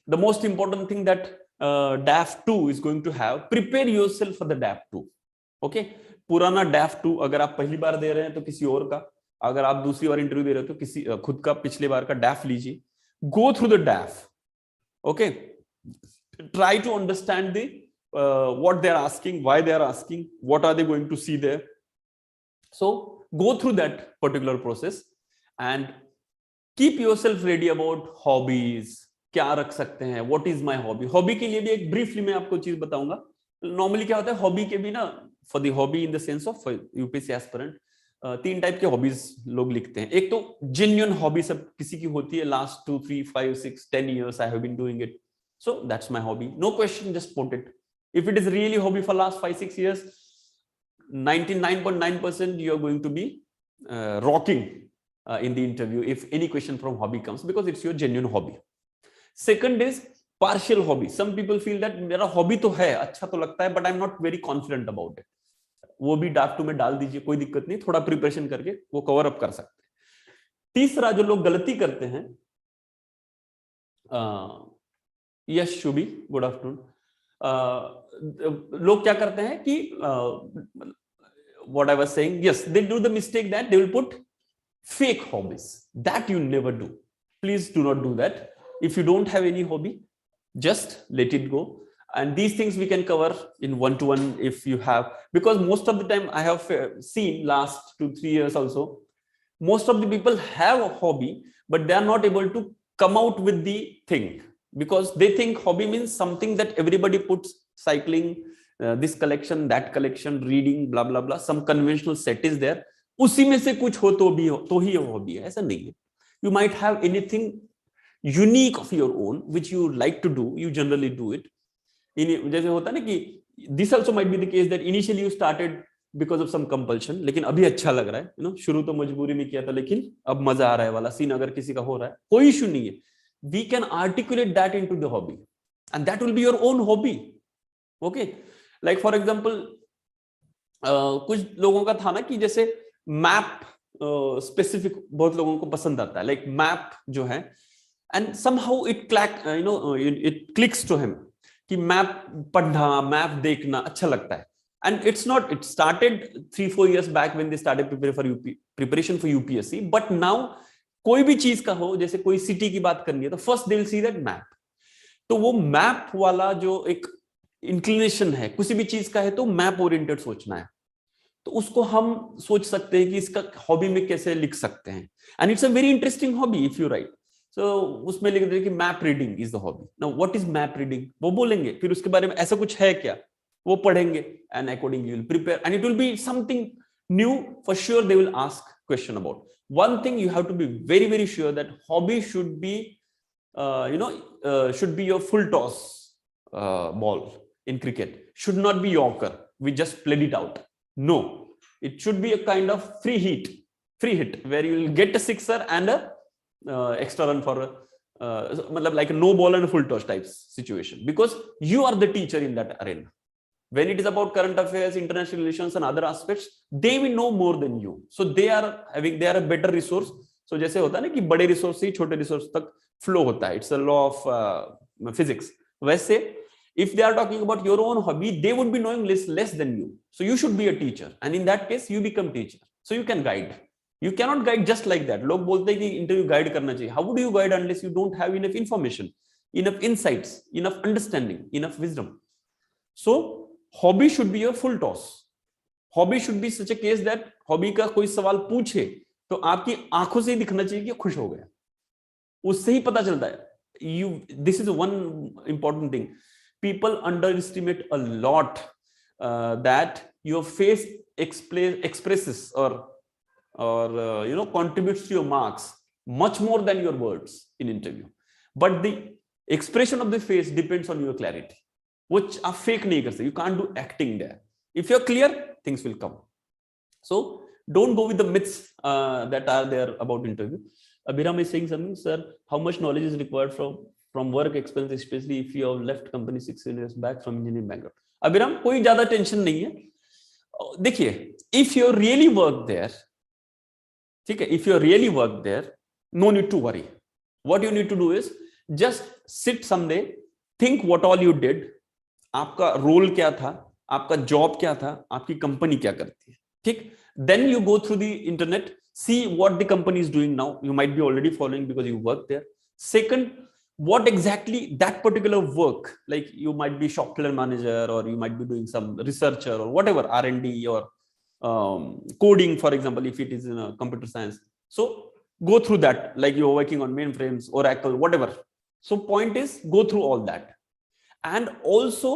A: the most important thing that DAF2 is going to have, prepare yourself for the DAF2. okay, पुराना DAF2 अगर आप पहली बार दे रहे हैं तो किसी और का, अगर आप दूसरी बार इंटरव्यू दे रहे हो तो किसी खुद का पिछले बार का DAF लीजिए, go through the DAF. okay, try to understand the what they are asking, why they are asking, what are they going to see there. So go through that particular process and keep yourself ready about hobbies. क्या रख सकते हैं, what is my hobby. Hobby के लिए भी एक briefly मैं आपको चीज बताऊंगा. नॉर्मली क्या होता है हॉबी के भी ना, for the hobby in the sense of UPSC aspirant, 3 type के हॉबीज लोग लिखते हैं. एक तो जेन्युइन हॉबी सब किसी की होती है, last 2, 3, 5, 6, 10 years I have been doing it, so that's my hobby, no question, just put it. If it is really hobby for last 5-6 years, 99.9% you are going to be rocking in the interview if any question from hobby comes, because it's your genuine hobby. Second is partial hobby. Some people feel that मेरा hobby तो है, अच्छा तो लगता है, but I'm not very confident about it. वो भी DAF2 में डाल दीजिए, कोई दिक्कत नहीं, थोड़ा प्रिपरेशन करके वो कवर अप कर सकते हैं. तीसरा जो लोग गलती करते हैं, यस शुभी, गुड आफ्टरनून, लोग क्या करते हैं कि what I was saying, yes, they do the mistake that they will put fake hobbies. That you never do. Please do not do that. If you don't have any hobby, just let it go. And these things we can cover in 1-to-1 if you have, because most of the time I have seen last 2-3 years also, most of the people have a hobby, but they are not able to come out with the thing, because they think hobby means something that everybody puts, cycling, this collection, that collection, reading, blah blah blah, some conventional set is there, उसी में से कुछ हो तो भी हो तो ही hobby है, ऐसा नहीं है. You might have anything unique of your own which you like to do, you generally do it. जैसे होता है ना कि this also might be the case that initially you started because of some compulsion, लेकिन अभी अच्छा लग रहा है, शुरू तो मजबूरी में किया था लेकिन अब मजा आ रहा है वाला सीन अगर किसी का हो रहा है, कोई इशू नहीं है. We can articulate that into the hobby, and that will be your own hobby. Okay, like for example, कुछ लोगों का था ना कि जैसे मैप स्पेसिफिक बहुत लोगों को पसंद आता है, लाइक मैप जो है, and somehow it clicks to him कि मैप पढ़ना, मैप देखना अच्छा लगता है. And it started 3-4 years back when they started preparation for UPSC, but now कोई भी चीज का हो, जैसे कोई सिटी की बात करनी है तो first they will see that map. तो वो मैप वाला जो एक इंक्लिनेशन है किसी भी चीज का है तो मैप ओरिएंटेड सोचना है. तो उसको हम सोच सकते हैं कि इसका हॉबी में कैसे लिख सकते हैं, and it's a very interesting hobby if you write. So उसमें लिख दें कि map reading is the hobby. Now what is map reading, वो बोलेंगे, फिर उसके बारे में ऐसा कुछ है क्या, वो पढ़ेंगे, and accordingly you will prepare, and it will be something new for sure. They will ask question about one thing. You have to be very very sure that hobby should be should be your full toss ball in cricket, should not be yorker, we just played it out. No, it should be a kind of free hit where you will get a sixer and a extra run for like a no ball and a full toss type situation, because you are the teacher in that arena. When it is about current affairs, international relations and other aspects, they will know more than you, so they are a better resource. So जैसे होता है ना कि बड़े resource से छोटे resource तक flow होता है, it's a law of physics, वैसे if they are talking about your own hobby, they would be knowing less than you, so you should be a teacher, and in that case you become teacher, so you can guide. You cannot guide just like that. लोग बोलते हैं कि interview guide करना चाहिए. How would you guide unless you don't have enough information, enough insights, enough understanding, enough wisdom? So hobby should be your full toss. Hobby should be such a case that hobby का कोई सवाल पूछे तो आपकी आंखों से ही दिखना चाहिए कि खुश हो गया, उससे ही पता चलता है. This is one important thing. People underestimate a lot that your face expresses or contributes to your marks much more than your words in interview. But the expression of the face depends on your clarity. Which are fake nahi kar sakte. You can't do acting there. If you're clear, things will come. So don't go with the myths that are there about interview. Abhiram is saying something, sir, how much knowledge is required from work experience, especially if you have left company 6 years back from engineering background? Abhiram, कोई ज्यादा tension नहीं है. देखिए, if you really work there, ठीक है, if you really work there, no need to worry. What you need to do is just sit someday, think what all you did, आपका role क्या था, आपका जॉब क्या था, आपकी कंपनी क्या करती है, ठीक. Then you go through the internet, see what the company is doing now. You might be already following because you work there. Second, what exactly that particular work, like you might be shop floor manager, or you might be doing some researcher or whatever, R&D or coding, for example, if it is in a computer science. So go through that, like you're working on mainframes, Oracle, whatever. So point is, go through all that. And also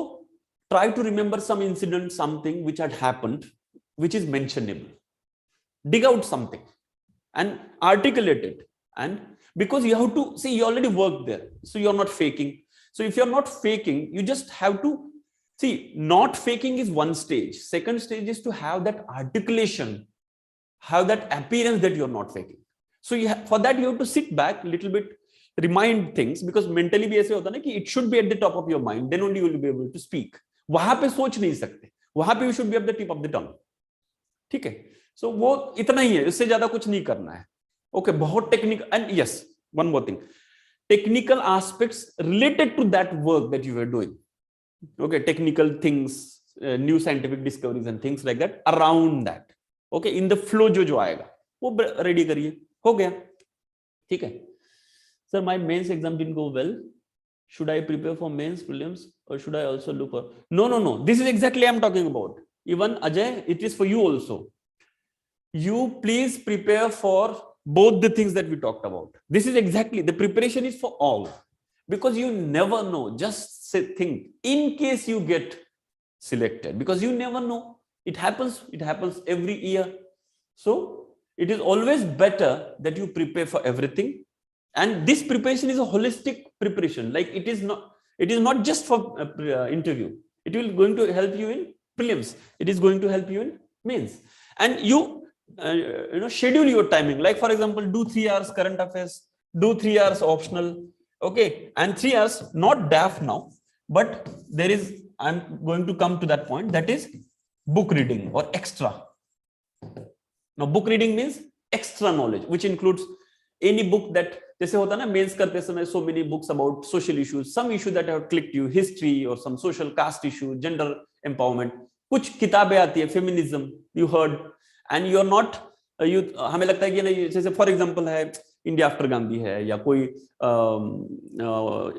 A: try to remember some incident, something which had happened, which is mentionable. Dig out something and articulate it. And because you have to see, you already worked there, so you're not faking. So if you're not faking, you just have to see, not faking is one stage. Second stage is to have that articulation, have that appearance that you're not faking. So for that you have to sit back a little bit, remind things, because mentally भी ऐसे होता है ना कि it should be at the top of your mind, then only you will be able to speak. वहां पे सोच नहीं सकते, वहां पे you should be at the tip of the tongue. ठीक है, so वो इतना ही है, इससे ज्यादा कुछ नहीं करना है. Okay, बहुत technical. And yes, one more thing, technical aspects related to that work that you were doing. Okay, technical things, new scientific discoveries and things like that around that. Okay, in the flow जो आएगा वो ready करिए, हो गया. ठीक है. Sir, my mains exam didn't go well. Should I prepare for mains, prelims, or should I also look for? No. This is exactly I'm talking about. Even Ajay, it is for you also. You please prepare for both the things that we talked about. This is exactly, the preparation is for all, because you never know. Just think, in case you get selected, because you never know. It happens every year. So it is always better that you prepare for everything. And this preparation is a holistic preparation. Like it is not just for interview. It will going to help you in prelims. It is going to help you in mains. And you schedule your timing. Like for example, do 3 hours current affairs, do 3 hours optional. Okay, and 3 hours not DAF now, but there is, I'm going to come to that point, that is book reading or extra. Now book reading means extra knowledge, which includes any book that, जैसे होता है ना mains करते समय, so many books about social issues, some issue that have clicked you, history or some social caste issue, gender empowerment. कुछ किताबें आती है, feminism, you heard, and you're not, हमें लगता है कि ना, जैसे फॉर एग्जांपल है इंडिया आफ्टर गांधी है, या कोई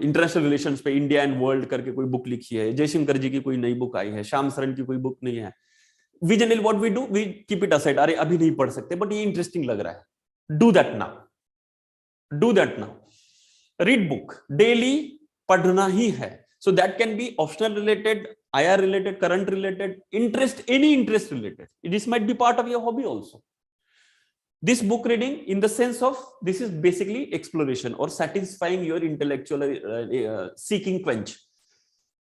A: इंटरनेशनल रिलेशंस पे इंडिया एंड वर्ल्ड करके कोई बुक लिखी है, जयशंकर जी की कोई नई बुक आई है, श्याम सरन की कोई बुक नहीं है. we generally what we do, we keep it aside. अरे अभी नहीं पढ़ सकते, but ये interesting लग रहा है. Do that now. Do that now. Read book daily. पढ़ना ही है. So that can be optional related, IR related, current related, interest, any interest related. This might be part of your hobby also. This book reading, in the sense of, this is basically exploration or satisfying your intellectual seeking quench.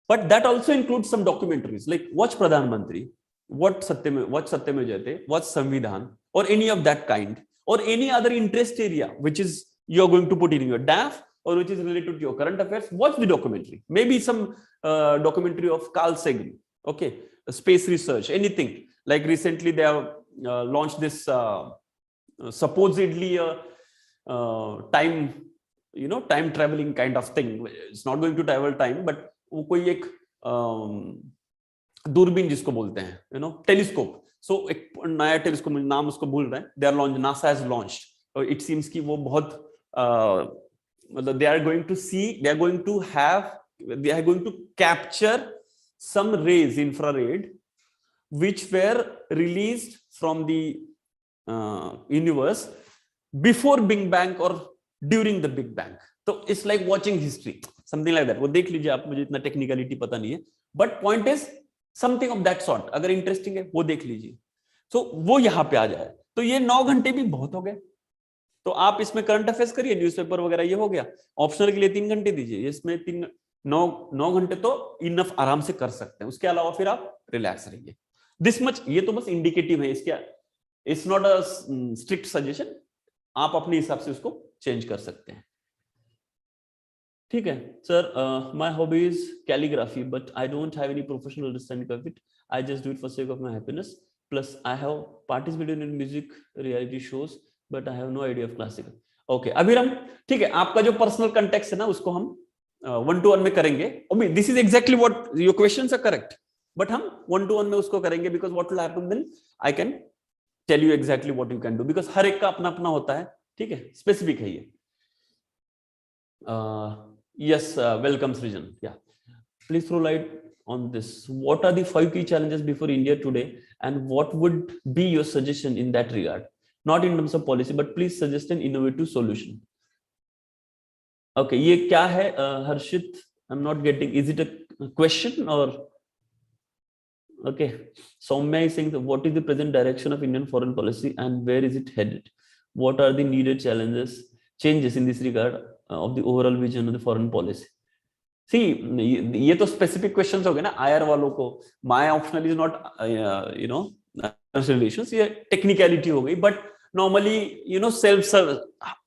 A: But that also includes some documentaries, like watch Pradhan Mantri, watch Satyam Jayate, watch Samvidhan, or any of that kind, or any other interest area which is you're going to put in your DAF, or which is related to your current affairs. Watch the documentary. Maybe some documentary of Carl Sagan, okay, space research, anything. Like recently they have launched this supposedly time, time traveling kind of thing. It's not going to travel time, but वो कोई एक दूरबीन जिसको बोलते हैं, telescope. सो एक नया telescope, नाम उसको भूल रहे हैं. They are launched, NASA has launched. It seems कि वो बहुत they are going to see, they are going to capture some rays, infrared, which were released from the universe before Big Bang or during the Big Bang. So it's like watching history, something like that. वो देख लीजिए आप, मुझे इतना technicality पता नहीं है, but point is something of that sort. अगर इंटरेस्टिंग है वो देख लीजिए. So वो यहाँ पे आ जाए तो ये 9 घंटे भी बहुत हो गए. तो आप इसमें करंट अफेयर्स करिए, न्यूज़पेपर वगैरह, ये हो गया. ऑप्शनल के लिए 3 घंटे दीजिए, इसमें 9 घंटे तो इनफ आराम से कर सकते हैं. उसके अलावा फिर आप रिलैक्स रहिए. दिस मच, ये तो बस इंडिकेटिव है इसका. It's not a strict suggestion. आप अपने हिसाब से उसको चेंज कर सकते हैं. ठीक है sir. My hobby is calligraphy but I don't have any professional understanding of it. I just do it for sake of my happiness. Plus I have participated in music reality shows but I have no idea of classical. Okay, अभिराम, ठीक है, आपका जो personal context है ना उसको हम 1-to-1 में करेंगे. This is exactly what your questions are correct, but हम 1-to-1 में उसको करेंगे because what will happen then I can tell you exactly what you can do because हर एक का अपना अपना होता है. ठीक है, स्पेसिफिक है ये. Yes, welcome Srijan. Yeah, please throw light on this. What are the 5 key challenges before India today and what would be your suggestion in that regard? Not in terms of policy, but please suggest an innovative solution. Okay, ये क्या है हर्षित? I'm not getting. Is it a question or? Okay, Soumya is saying, what is the present direction of Indian foreign policy and where is it headed? What are the needed changes in this regard of the overall vision of the foreign policy? See, ये तो specific questions हो गए ना IR वालों को. My optional is not, relations. ये technicality हो गई, but normally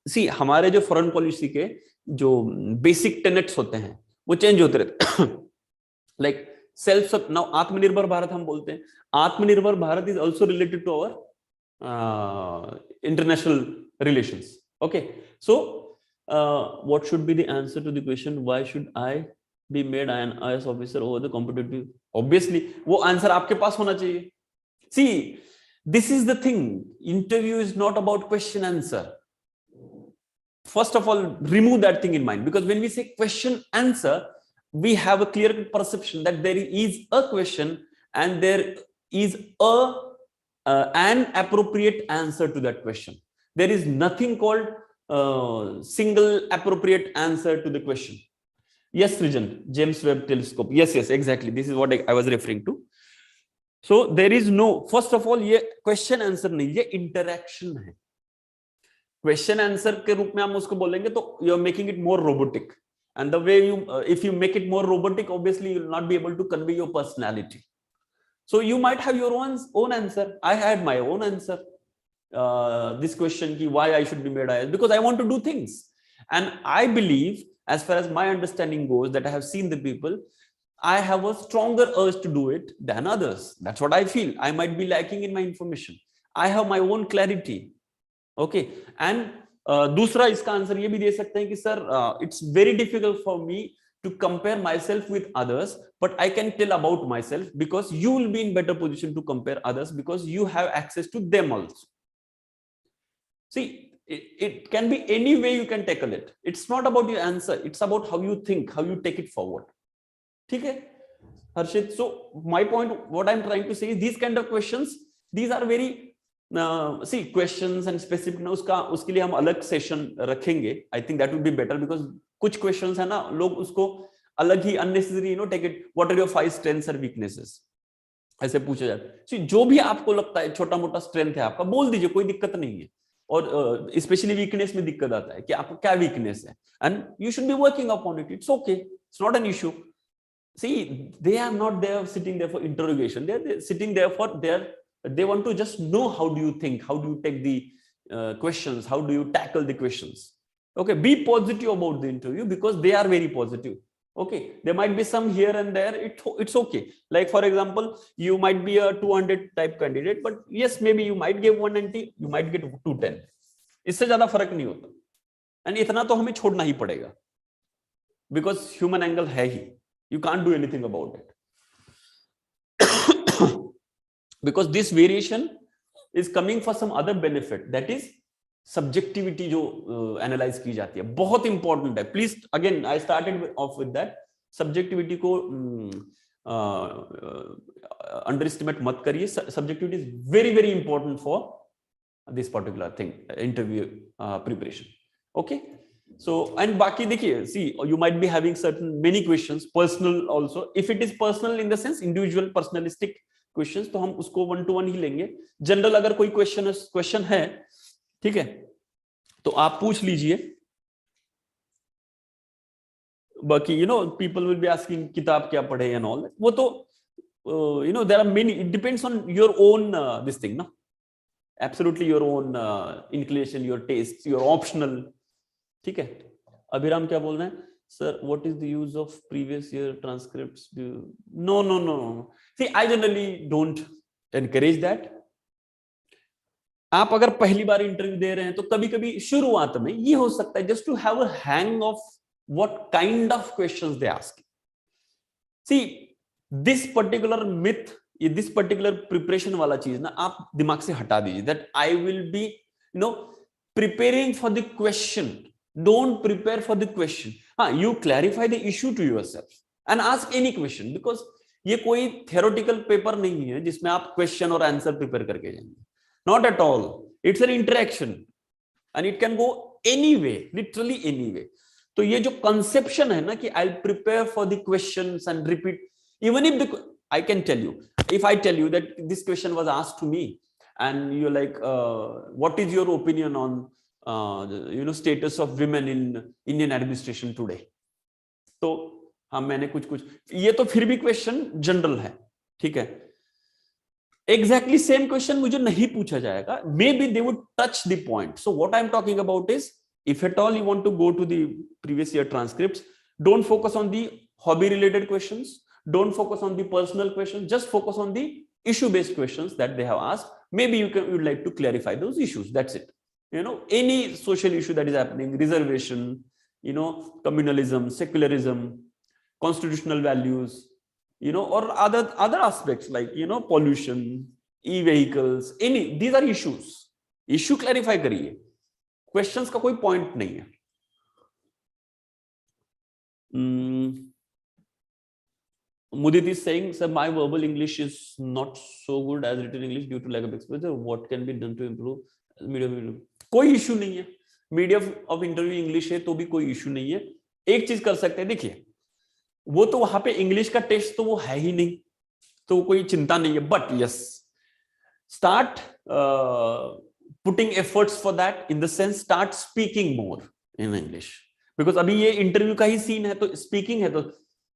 A: see हमारे जो फॉरेन पॉलिसी के जो बेसिक टेनेट्स होते हैं वो चेंज होते रहते. लाइक सेल्फ नाउ आत्मनिर्भर भारत हम बोलते हैं. Atmanirbhar Bharat is also related to our international relations. Okay, so what should be the answer to the question why should I be made an IAS officer over the competitive? Obviously वो answer आपके पास होना चाहिए. See, this is the thing. Interview is not about question answer. First of all, remove that thing in mind because when we say question answer, we have a clear perception that there is a question and there is an appropriate answer to that question. There is nothing called single appropriate answer to the question. Yes, Srijan, James Webb Telescope. Yes, exactly. This is what I was referring to. So there is no, first of all, ये question answer नहीं, ये interaction है. Question answer के रूप में हम उसको बोलेंगे तो you are making it more robotic, and the way you if you make it more robotic obviously you will not be able to convey your personality. So you might have your own answer. I had my own answer this question की why I should be made IAS, because I want to do things and I believe as far as my understanding goes that I have seen the people, I have a stronger urge to do it than others. That's what I feel. I might be lacking in my information. I have my own clarity. Okay. And दूसरा इसका answer ये भी दे सकते हैं कि sir it's very difficult for me to compare myself with others, but I can tell about myself because you will be in better position to compare others because you have access to them also. See, it can be any way you can tackle it. It's not about your answer. It's about how you think, how you take it forward. ठीक है Harshit. So my point, what I'm trying to say is these kind of questions, these are very see questions and specific ना उसके लिए हम अलग session रखेंगे. I think that would be better because कुछ questions है ना, लोग उसको अलग ही unnecessary take it, what are your 5 strengths and weaknesses ऐसे पूछा जाता है. जो भी आपको लगता है छोटा मोटा स्ट्रेंथ है आपका, बोल दीजिए, कोई दिक्कत नहीं है. और स्पेशली वीकनेस में दिक्कत आता है कि आपको क्या वीकनेस है, and you should be working upon it. It's okay, it's not an issue. See, they are not there sitting there for interrogation. They're sitting there for they want to just know how do you think, how do you take the questions, how do you tackle the questions. Okay, be positive about the interview because they are very positive. Okay, there might be some here and there, it's okay. Like for example, you might be a 200 type candidate, but yes, maybe you might get 190, you might get 210. इससे ज्यादा फर्क नहीं होता, and इतना तो हमें छोड़ना ही पड़ेगा बिकॉज ह्यूमन एंगल है ही. You can't do anything about it. Because this variation is coming for some other benefit, that is subjectivity जो analyze की जाती है, बहुत important है. Please again I started off with that. Subjectivity को underestimate मत करिए. Subjectivity is very very important for this particular thing, interview preparation. Okay. So and बाकी देखिए, see you might be having certain many questions, personal also. If it is personal in the sense individual personalistic questions, तो हम उसको 1-to-1 ही लेंगे. General अगर कोई question है, ठीक है, तो आप पूछ लीजिए. बाकी people will be asking किताब क्या पढ़े and all that. वो तो there are many, it depends on your own this thing, no, absolutely your own inclination, your tastes, your optional. ठीक है. अभिराम क्या बोल रहे हैं, sir what is the use of previous year transcripts? No. See I generally don't encourage that. आप अगर पहली बार interview दे रहे हैं तो कभी कभी शुरुआत में ये हो सकता है just to have a hang of what kind of questions they ask. See this particular myth, this particular preparation वाला चीज ना आप दिमाग से हटा दीजिए, that I will be preparing for the question. Don't prepare for the question. You clarify the issue to yourself and ask any question, because ये कोई theoretical paper नहीं है जिसमें आप question और answer prepare करके जाएंगे. Not at all. It's an interaction and it can go any way, literally any way. तो ये जो conception है ना कि I'll prepare for the questions and repeat, even if I can tell you, if I tell you that this question was asked to me and you're like, what is your opinion on status of women in Indian administration today? तो हाँ मैंने कुछ ये तो फिर भी question general है, ठीक है. एग्जैक्टली सेम क्वेश्चन मुझे नहीं पूछा जाएगा. Maybe they would touch the point. So what I am talking about is, if at all you want to go to the previous year transcripts, don't focus on the hobby related questions, don't focus on the personal question, just focus on the issue based questions that they have asked. Maybe you would like to clarify those issues, that's it. Any social issue that is happening, reservation, communalism, secularism, constitutional values, or other aspects like pollution, e-vehicles, these are issues. Issue clarify करिए, questions का कोई point नहीं है. Mudit is saying, sir, my verbal English is not so good as written English due to lack of exposure. What can be done to improve? Medium. कोई issue नहीं है. Medium of interview English है तो भी कोई issue नहीं है. एक चीज कर सकते हैं, देखिए वो तो वहां पे इंग्लिश का टेस्ट तो वो है ही नहीं, तो कोई चिंता नहीं है. But yes, start putting efforts for that, in the sense start speaking more in English, because अभी ये इंटरव्यू का ही सीन है तो स्पीकिंग है, तो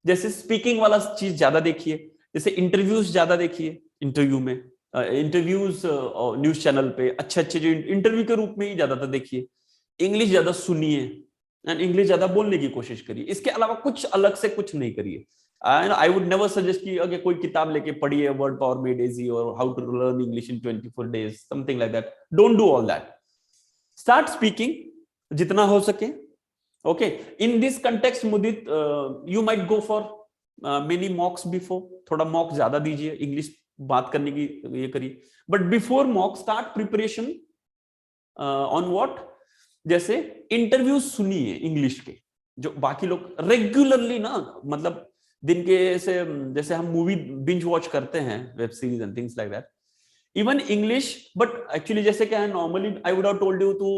A: जैसे स्पीकिंग वाला चीज ज्यादा देखिए, जैसे इंटरव्यूज ज्यादा देखिए. इंटरव्यू में इंटरव्यूज न्यूज चैनल पे अच्छे जो इंटरव्यू के रूप में ही ज्यादातर देखिए. इंग्लिश ज्यादा सुनिए एंड इंग्लिश ज्यादा बोलने की कोशिश करिए. इसके अलावा कुछ अलग से कुछ नहीं करिए. आई वुड नेवर सजेस्ट कि अगर कोई किताब लेके पढ़िए वर्ड पावर मेड इजी और how to learn English in 24 days, something like that. Don't do all that. Start speaking जितना हो सके. Okay, in this context, Mudit, you might go for many mocks before. थोड़ा mock ज्यादा दीजिए, English बात करने की ये करिए. But before mock, start preparation on what? जैसे इंटरव्यू सुनिए इंग्लिश के, जो बाकी लोग रेगुलरली ना, मतलब दिन के से जैसे हम मूवी बिंज वॉच करते हैं, web series and things like that, even English, but actually जैसे क्या है, normally I would have told you to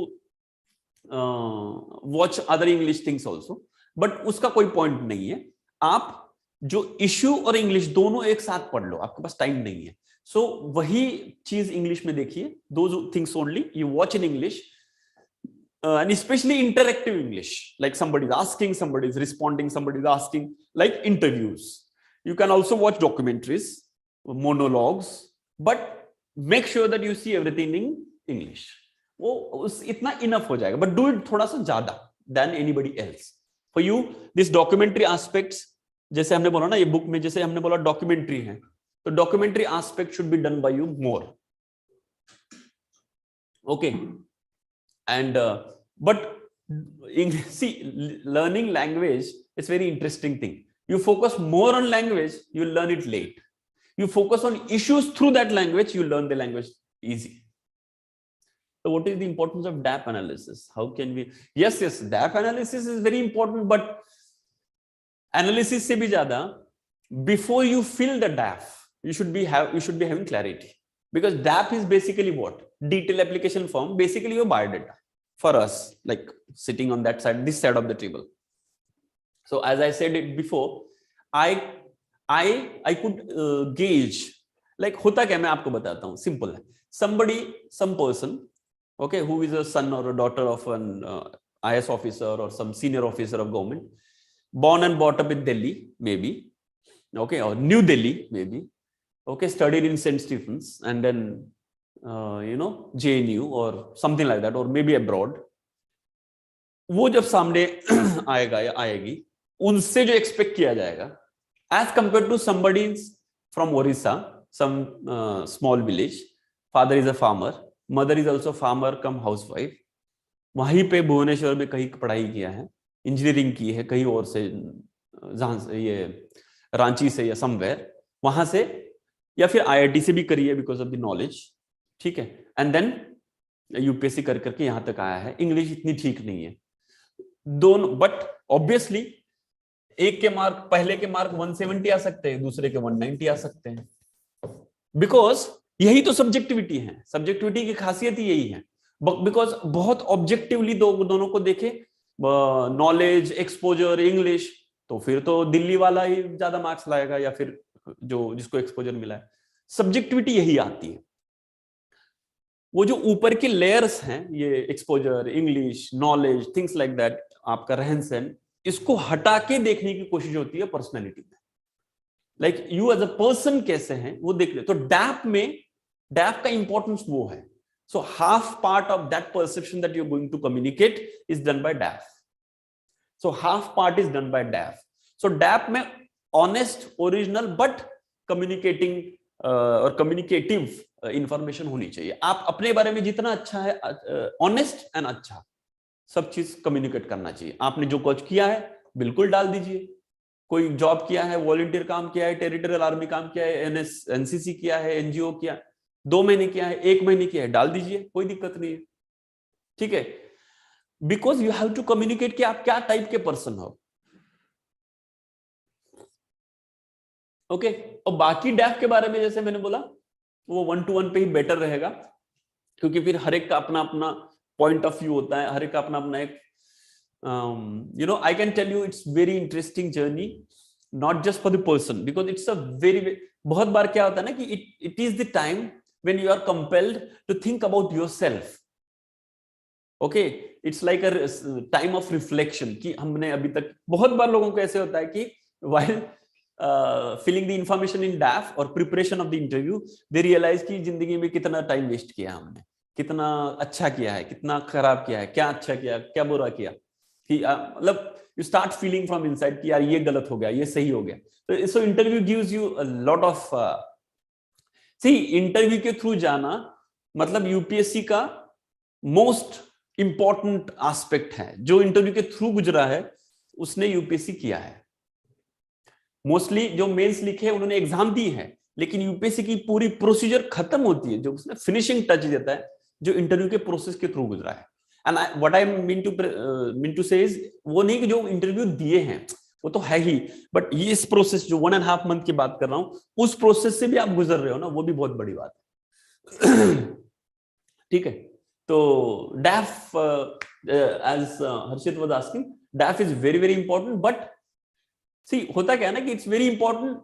A: watch other English things also, but उसका कोई पॉइंट नहीं है। आप जो इश्यू और इंग्लिश दोनों एक साथ पढ़ लो, आपके पास टाइम नहीं है, सो वही चीज इंग्लिश में देखिए, दो things only you watch in English, and especially interactive English, like somebody is asking, somebody is responding, somebody is asking, like interviews. You can also watch documentaries, monologues, but make sure that you see everything in English. वो इतना enough हो जाएगा, but do it थोड़ा सा ज्यादा than anybody else. For you, this documentary aspects, जैसे हमने बोला ना, ये बुक में जैसे हमने बोला डॉक्यूमेंट्री है, तो documentary aspect should be done by you more. Okay. And but see, learning language is very interesting thing. You focus more on language, you learn it late. You focus on issues through that language, you learn the language easy. So what is the importance of DAP analysis? How can we? Yes, DAP analysis is very important, but analysis se bhi zyada, before you fill the DAP, you should be having clarity, because DAP is basically what? Detailed application form, basically your biodata. For us, like sitting on that side, this side of the table. So as I said it before, I could gauge, like होता क्या, मैं आपको बताता हूँ, simple है. Some person, okay, who is a son or a daughter of an IAS officer or some senior officer of government, born and brought up in Delhi, maybe, okay, or New Delhi, maybe, okay, studied in St. Stephen's, and then JNU or something like that, or maybe abroad. वो जब सामने आएगा या आएगी, उनसे जो expect किया जाएगा, as compared to somebody from Orissa, some small village, father is a farmer, mother is also farmer come housewife, वहीं पे भुवनेश्वर में कहीं पढ़ाई किया है, इंजीनियरिंग की है कहीं और से, जहां से ये रांची से या समवेयर, वहां से, या फिर IIT से भी करी है बिकॉज ऑफ द नॉलेज, ठीक है, एंड देन यूपीएससी कर करके यहां तक आया है. इंग्लिश इतनी ठीक नहीं है दोनों, बट ऑब्वियसली एक के मार्क, पहले के मार्क 170 आ सकते हैं, दूसरे के 190 आ सकते हैं, बिकॉज यही तो सब्जेक्टिविटी है. सब्जेक्टिविटी की खासियत ही यही है, बिकॉज बहुत ऑब्जेक्टिवली दोनों को देखे, नॉलेज, एक्सपोजर, इंग्लिश, तो फिर तो दिल्ली वाला ही ज्यादा मार्क्स लाएगा, या फिर जो जिसको एक्सपोजर मिला है. सब्जेक्टिविटी यही आती है. वो जो ऊपर के लेयर्स हैं, ये exposure, English, knowledge, things like that, आपका रहन सहन, इसको हटा के देखने की कोशिश होती है पर्सनैलिटी में. Like you as a person कैसे हैं वो देख ले. तो डैप का इंपॉर्टेंस वो है. So half part of that perception that you are going to communicate is done by DAF. So half part is done by DAF. So DAF में ऑनेस्ट, ओरिजिनल, बट कम्युनिकेटिंग और communicative information होनी चाहिए. आप अपने बारे में जितना अच्छा है, ऑनेस्ट एंड अच्छा, सब चीज कम्युनिकेट करना चाहिए. आपने जो कुछ किया है बिल्कुल डाल दीजिए. कोई जॉब किया है, वॉलंटियर काम किया है, टेरिटोरियल आर्मी काम किया है, एनसीसी किया है, एनजीओ किया, 2 महीने किया है, 1 महीने किया है, डाल दीजिए, कोई दिक्कत नहीं है, ठीक है. Because you have to communicate कि आप क्या टाइप के पर्सन हो. ओके. और बाकी डैफ के बारे में जैसे मैंने बोला, वो 1-to-1 पे ही बेटर रहेगा, क्योंकि फिर हर एक का अपना अपना पॉइंट ऑफ व्यू होता है, हर एक का अपना अपना एक, I can tell you, it's very interesting journey, not just for the person, because it's a very, बहुत बार क्या होता है ना कि it is the time when you are compelled to think about yourself. Okay, it's like a time of reflection, कि हमने अभी तक, बहुत बार लोगों को ऐसे होता है कि while filling the information in DAF और preparation of the interview, they realize कि जिंदगी में कितना टाइम वेस्ट किया हमने, कितना अच्छा किया है, कितना खराब किया है, क्या अच्छा किया, क्या बुरा किया, कि मतलब you start feeling from inside कि यार ये गलत हो गया, ये सही हो गया. तो so interview gives you a lot of, see, interview के थ्रू जाना मतलब यूपीएससी का मोस्ट इंपॉर्टेंट एस्पेक्ट है. जो इंटरव्यू के थ्रू गुजरा है उसने यूपीएससी किया है. मोस्टली जो मेंस लिखे उन्होंने एग्जाम दी है, लेकिन यूपीएससी की पूरी प्रोसीजर खत्म होती है, जो उसने फिनिशिंग टच देता है, जो इंटरव्यू के प्रोसेस के थ्रू गुजरा है. And what I mean to say is, वो नहीं कि जो इंटरव्यू दिए हैं वो तो है ही, बट ये इस प्रोसेस जो 1.5 मंथ की बात कर रहा हूं, उस प्रोसेस से भी आप गुजर रहे हो ना, वो भी बहुत बड़ी बात है। ठीक है, तो DAF as Harshit was asking, DAF is very very important, but see होता क्या है ना कि it's very important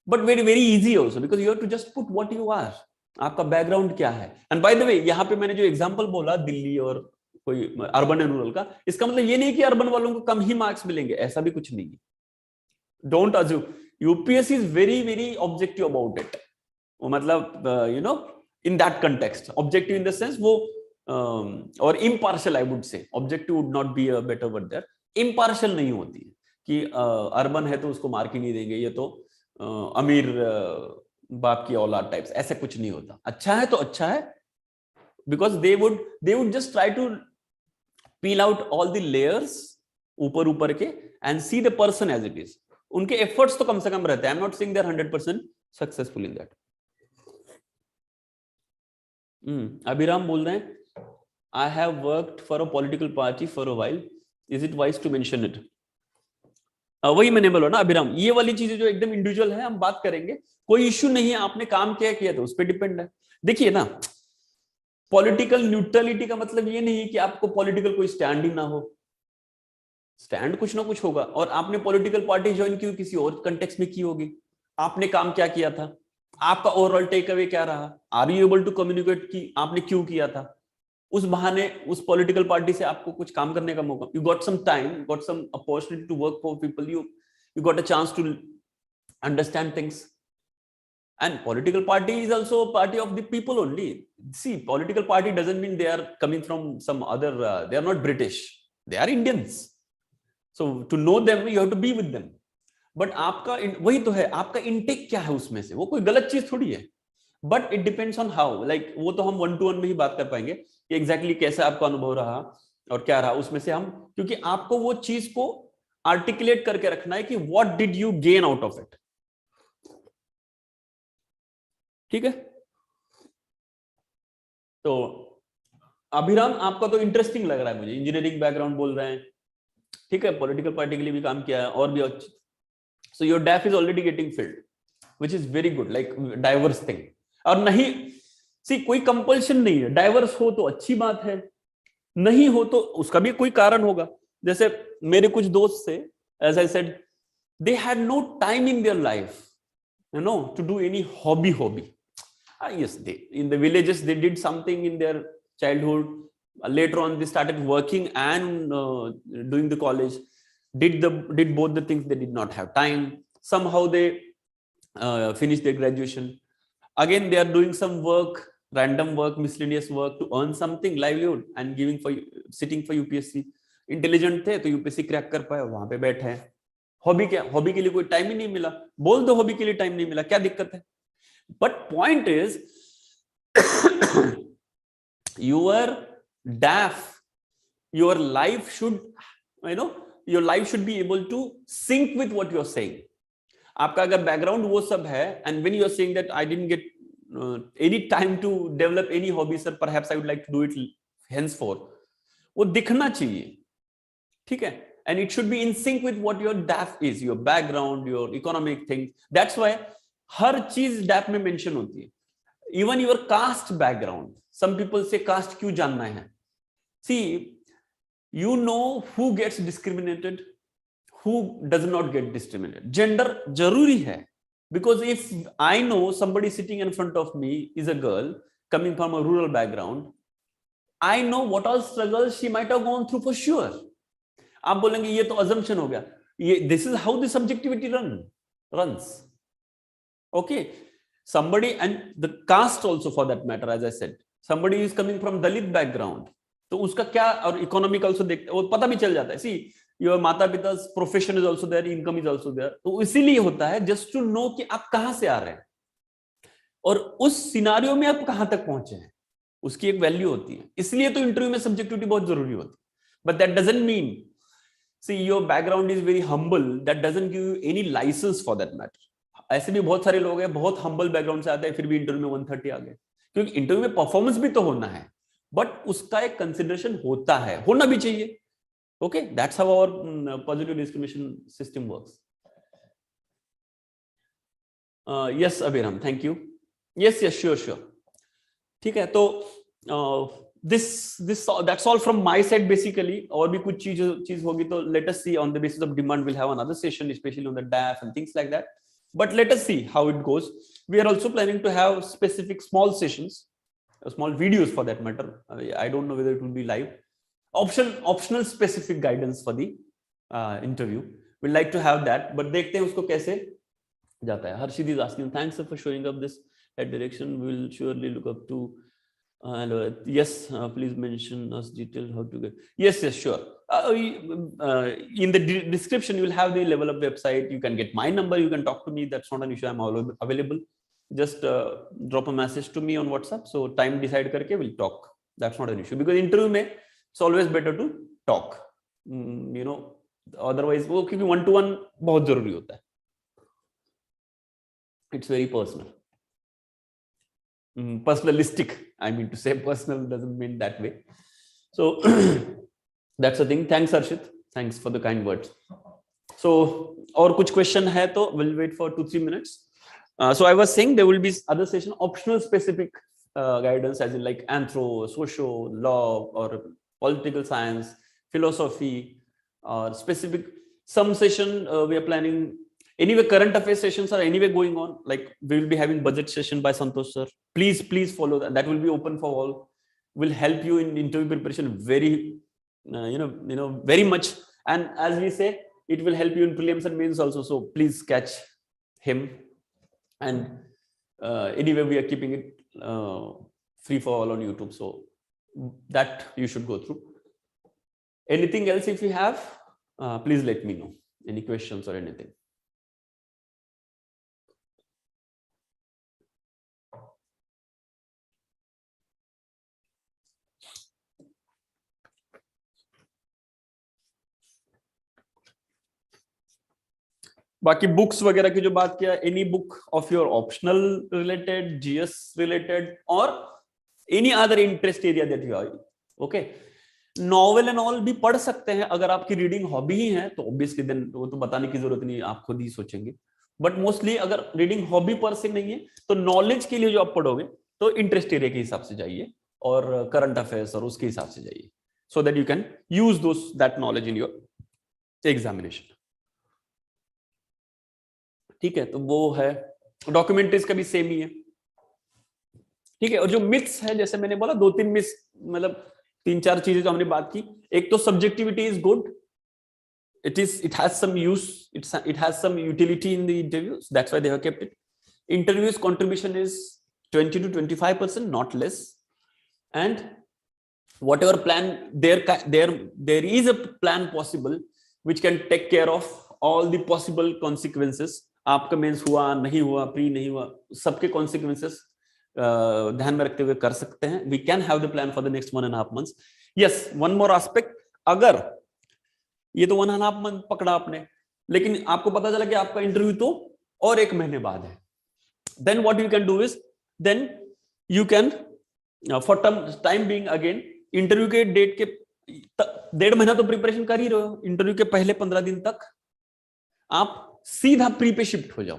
A: but very very easy also, because you have to just put what you are, आपका बैकग्राउंड क्या है। एंड बाय द वे, यहाँ पे मैंने जो एग्जांपल बोला दिल्ली और कोई अर्बन एंड रूरल का, इसका मतलब ये नहीं कि अर्बन वालों को कम ही मार्क्स मिलेंगे, ऐसा भी कुछ नहीं है। Don't assume, UPSC is very very objective about it, वो मतलब you know in that context, objective in the sense वो और impartial, I would say, objective would not be a better word there, impartial नहीं होती है कि urban है तो उसको मार्क ही नहीं देंगे, ये तो अमीर बाप की औलाद टाइप्स, ऐसा कुछ नहीं होता। अच्छा है तो अच्छा है, because they would just try to peel out all the layers ऊपर ऊपर के and see the person as it is. उनके एफर्ट्स तो कम से कम रहते हैं, I am not saying they are 100% successful in that. Abhiram बोल रहे हैं, I have worked for a political party for a while, is it wise to mention it? वही मैंने बोला ना अभिराम, ये वाली चीजें जो एकदम इंडिविजुअल है हम बात करेंगे, कोई इश्यू नहीं है, आपने काम क्या किया तो उस पर डिपेंड है। देखिए ना, पॉलिटिकल न्यूट्रलिटी का मतलब ये नहीं कि आपको पॉलिटिकल कोई स्टैंड ही ना हो, स्टैंड कुछ ना कुछ होगा, और आपने पॉलिटिकल पार्टी ज्वाइन की किसी और कंटेक्स्ट में की होगी, आपने काम क्या किया था, आपका ओवरऑल टेक अवे क्या रहा, are you able to communicate कि आपने क्यों किया था, उस बहाने उस पॉलिटिकल पार्टी से आपको कुछ काम करने का मौका, you got some time, got some opportunity to work for people, you got a chance to understand things. And political party is also a party of the people only. See, political party doesn't mean they are coming from some other, they are not British, they are Indians, so to know them you have to be with them. But आपका वही तो है, आपका intake क्या है उसमें से, वो कोई गलत चीज थोड़ी है, but it depends on how, like वो तो हम 1-to-1 में ही बात कर पाएंगे कि एग्जैक्टली कैसा आपका अनुभव रहा और क्या रहा उसमें से हम, क्योंकि आपको वो चीज को आर्टिकुलेट करके रखना है कि what did you gain out of it. ठीक है, तो अभिराम आपका तो इंटरेस्टिंग लग रहा है मुझे, इंजीनियरिंग बैकग्राउंड बोल रहे हैं, ठीक है, पॉलिटिकल पार्टी के लिए भी काम किया है और भी, so your डैफ is already getting field, which is very good, like diverse thing. और नहीं, सी कोई कंपल्शन नहीं है, डाइवर्स हो तो अच्छी बात है, नहीं हो तो उसका भी कोई कारण होगा। जैसे मेरे कुछ दोस्त से, as I said, they had no time in their life, you know, to do any hobby. Yes, they in the villages they did something in their childhood. Later on, they started working and doing the college. Did both the things. They did not have time. Somehow they finished their graduation. Again, they are doing some work, random work, miscellaneous work to earn something livelihood and giving for sitting for UPSC. Intelligent थे तो UPSC crack कर पाए, वहां पे बैठे हैं। Hobby क्या, hobby के लिए कोई टाइम ही नहीं मिला, बोल दो हॉबी के लिए टाइम नहीं मिला, क्या दिक्कत है? But point is your DAF, your life should, you know, your life should be able to sync with what you are saying. आपका अगर बैकग्राउंड वो सब है and when you are saying that I didn't get any time to develop any hobby sir, perhaps I would like to do it henceforth, वो दिखना चाहिए, ठीक है, and it should be in sync with what your DAF is, your background, your economic things. That's why हर चीज DAF में mention होती है, even your caste background. Some people say caste क्यों जानना है? See, you know who gets discriminated, who does not get discriminated. Gender जरूरी है, because if I know somebody sitting in front of me is a girl coming from a rural background, I know what all struggles she might have gone through for sure. आप बोलेंगे ये तो assumption हो गया, ये this is how the subjectivity runs. Okay, somebody, and the caste also for that matter, as I said, somebody is coming from Dalit background, तो उसका क्या, और economic also देखते, वो पता भी चल जाता है। See, your माता पिता's profession is also there, income is also there, तो इसीलिए होता है just to know कि आप कहां से आ रहे हैं और उस सिनारियो में आप कहां तक पहुंचे हैं, उसकी एक वैल्यू होती है। इसलिए तो इंटरव्यू में सब्जेक्टिविटी बहुत जरूरी होती है, but that doesn't mean, see your background is very humble, that doesn't give you any license for that matter. ऐसे भी बहुत सारे लोग हैं बहुत humble background से आते हैं फिर भी इंटरव्यू में 130 आ गए, क्योंकि इंटरव्यू में परफॉर्मेंस भी तो होना है, बट उसका एक कंसिडरेशन होता है, होना भी चाहिए, Okay, that's how our positive discrimination system works. Yes, Abhiram, thank you. Yes, sure. ठीक है, तो this that's all from my side basically. और भी कुछ चीज होगी तो let us see. On the basis of demand, we'll have another session, especially on the DAF and things like that. But let us see how it goes. We are also planning to have specific small sessions, small videos for that matter. I don't know whether it will be live. Optional specific guidance for the interview. We'd like to have that, but देखते हैं उसको कैसे जाता है. Harshid is asking, thanks for showing up this direction. We will surely look up to. Yes, please mention us detail how to get. Yes, sure. In the description, you will have the level up website. You can get my number. You can talk to me. That's not an issue. I'm available. Just drop a message to me on WhatsApp. So time decide करके we'll talk. That's not an issue, because interview में it's always better to talk. You know, otherwise वो क्योंकि one to one बहुत जरूरी होता है. It's very personal. Personalistic, I mean to say. Personal doesn't mean that way. So that's the thing. Thanks, Arshit. Thanks for the kind words. So और कुछ question है तो we'll wait for 2-3 minutes. So I was saying there will be other session, optional specific guidance, as in like anthro, socio, law, or political science, philosophy, or specific. Some session we are planning. Anyway, current affairs sessions are anyway going on. Like we will be having budget session by Santosh sir. Please follow that. That will be open for all. Will help you in interview preparation very, very much. And as we say, it will help you in prelims and mains also. So please catch him. And anyway, we are keeping it free for all on YouTube. So that you should go through. Anything else if you have, please let me know. Any questions or anything. बाकी books वगैरह की जो बात किया, any book of your optional related, GS related, और any other interest area that you are. Okay, novel and all भी पढ़ सकते हैं अगर आपकी रीडिंग हॉबी ही है तो ऑब्वियसली देन वो तो बताने की जरूरत नहीं, आप खुद ही सोचेंगे. बट मोस्टली अगर रीडिंग हॉबी पर से नहीं है तो नॉलेज के लिए जो आप पढ़ोगे तो इंटरेस्ट एरिया के हिसाब से जाइए और करंट अफेयर्स और उसके हिसाब से जाइए, so that you can use that knowledge in your examination. ठीक है, तो वो है. डॉक्यूमेंट्रीज का भी सेम ही है. ठीक है, और जो मिथ्स है, जैसे मैंने बोला 2-3 मिथ्स, मतलब 3-4 चीजें जो हमने बात की. एक तो subjectivity is good, it has some use, it has some utility in the interviews, that's why they have kept it. Interviews contribution is 20 to 25%, not less. And whatever plan there is a plan possible which can take care of all the possible consequences. आपका mains हुआ नहीं हुआ, pre नहीं हुआ, सबके consequences ध्यान में रखते हुए कर सकते हैं. We can have the plan for the next 1.5 months. Yes, one more aspect, अगर ये तो 1.5 month पकड़ा आपने, लेकिन आपको पता चला कि आपका इंटरव्यू तो और 1 महीने बाद है, then what you can do is, then you can for time being again, interview के डेट के 1.5 महीना तो प्रिपरेशन कर ही रहे हो, इंटरव्यू के पहले 15 दिन तक आप सीधा प्री पे शिफ्ट हो जाओ.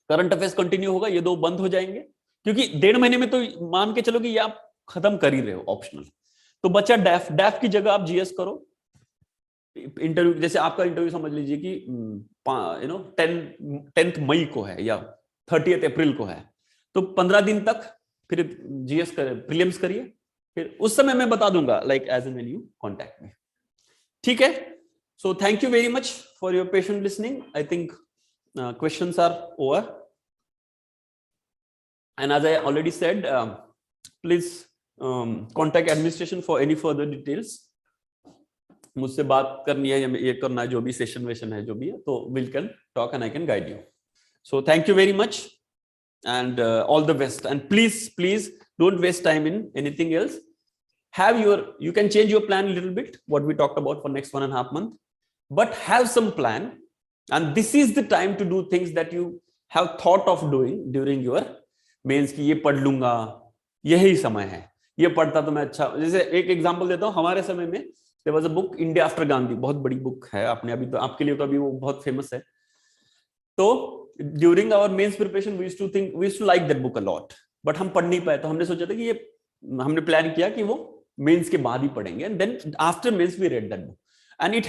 A: करंट अफेयर्स कंटिन्यू होगा, ये 2 बंद हो जाएंगे, क्योंकि 1.5 महीने में तो मान के चलो कि ये आप खत्म कर ही रहे हो ऑप्शनल. तो बच्चा डैफ की जगह आप जीएस करो. इंटरव्यू, जैसे आपका इंटरव्यू समझ लीजिए कि 10th मई को है या 30th अप्रैल को है, तो 15 दिन तक फिर जीएस प्रीलिम्स करिए, फिर उस समय मैं बता दूंगा, like as and when you contact me. ठीक है, so thank you very much for your patient listening. I think questions are over, and as I already said, please contact administration for any further details. मुझसे बात करनी है या ये करना है, जो भी सेशन वेशन है, जो भी है, तो we can talk and I can guide you. So thank you very much and all the best. And please don't waste time in anything else. You can change your plan a little bit, what we talked about for next 1.5 months, but have some plan. And this is the time to do things that you have thought of doing during your mains. कि ये पढ़ लूंगा, यही समय है, ये पढ़ता तो मैं अच्छा. जैसे एक एग्जांपल देता हूँ, हमारे समय में there was a book India after Gandhi, बहुत बड़ी बुक है, आपने अभी तो आपके लिए तो अभी वो बहुत फेमस है. तो during our mains preparation we used to think, we used to like that book a lot, but हम पढ़ नहीं पाए. तो हमने सोचा था कि ये, हमने प्लान किया कि वो मेंस के बाद ही पढ़ेंगे, and then after mains we read that book and it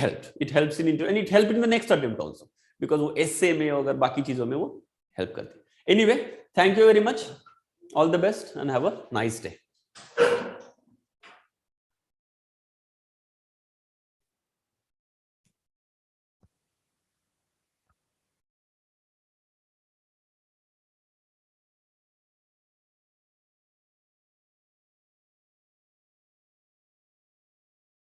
A: helps in interview and it help in the next attempt also, because वो एस्से में अगर बाकी चीजों में वो हेल्प करती है. Anyway, thank you very much, all the best and have a nice day.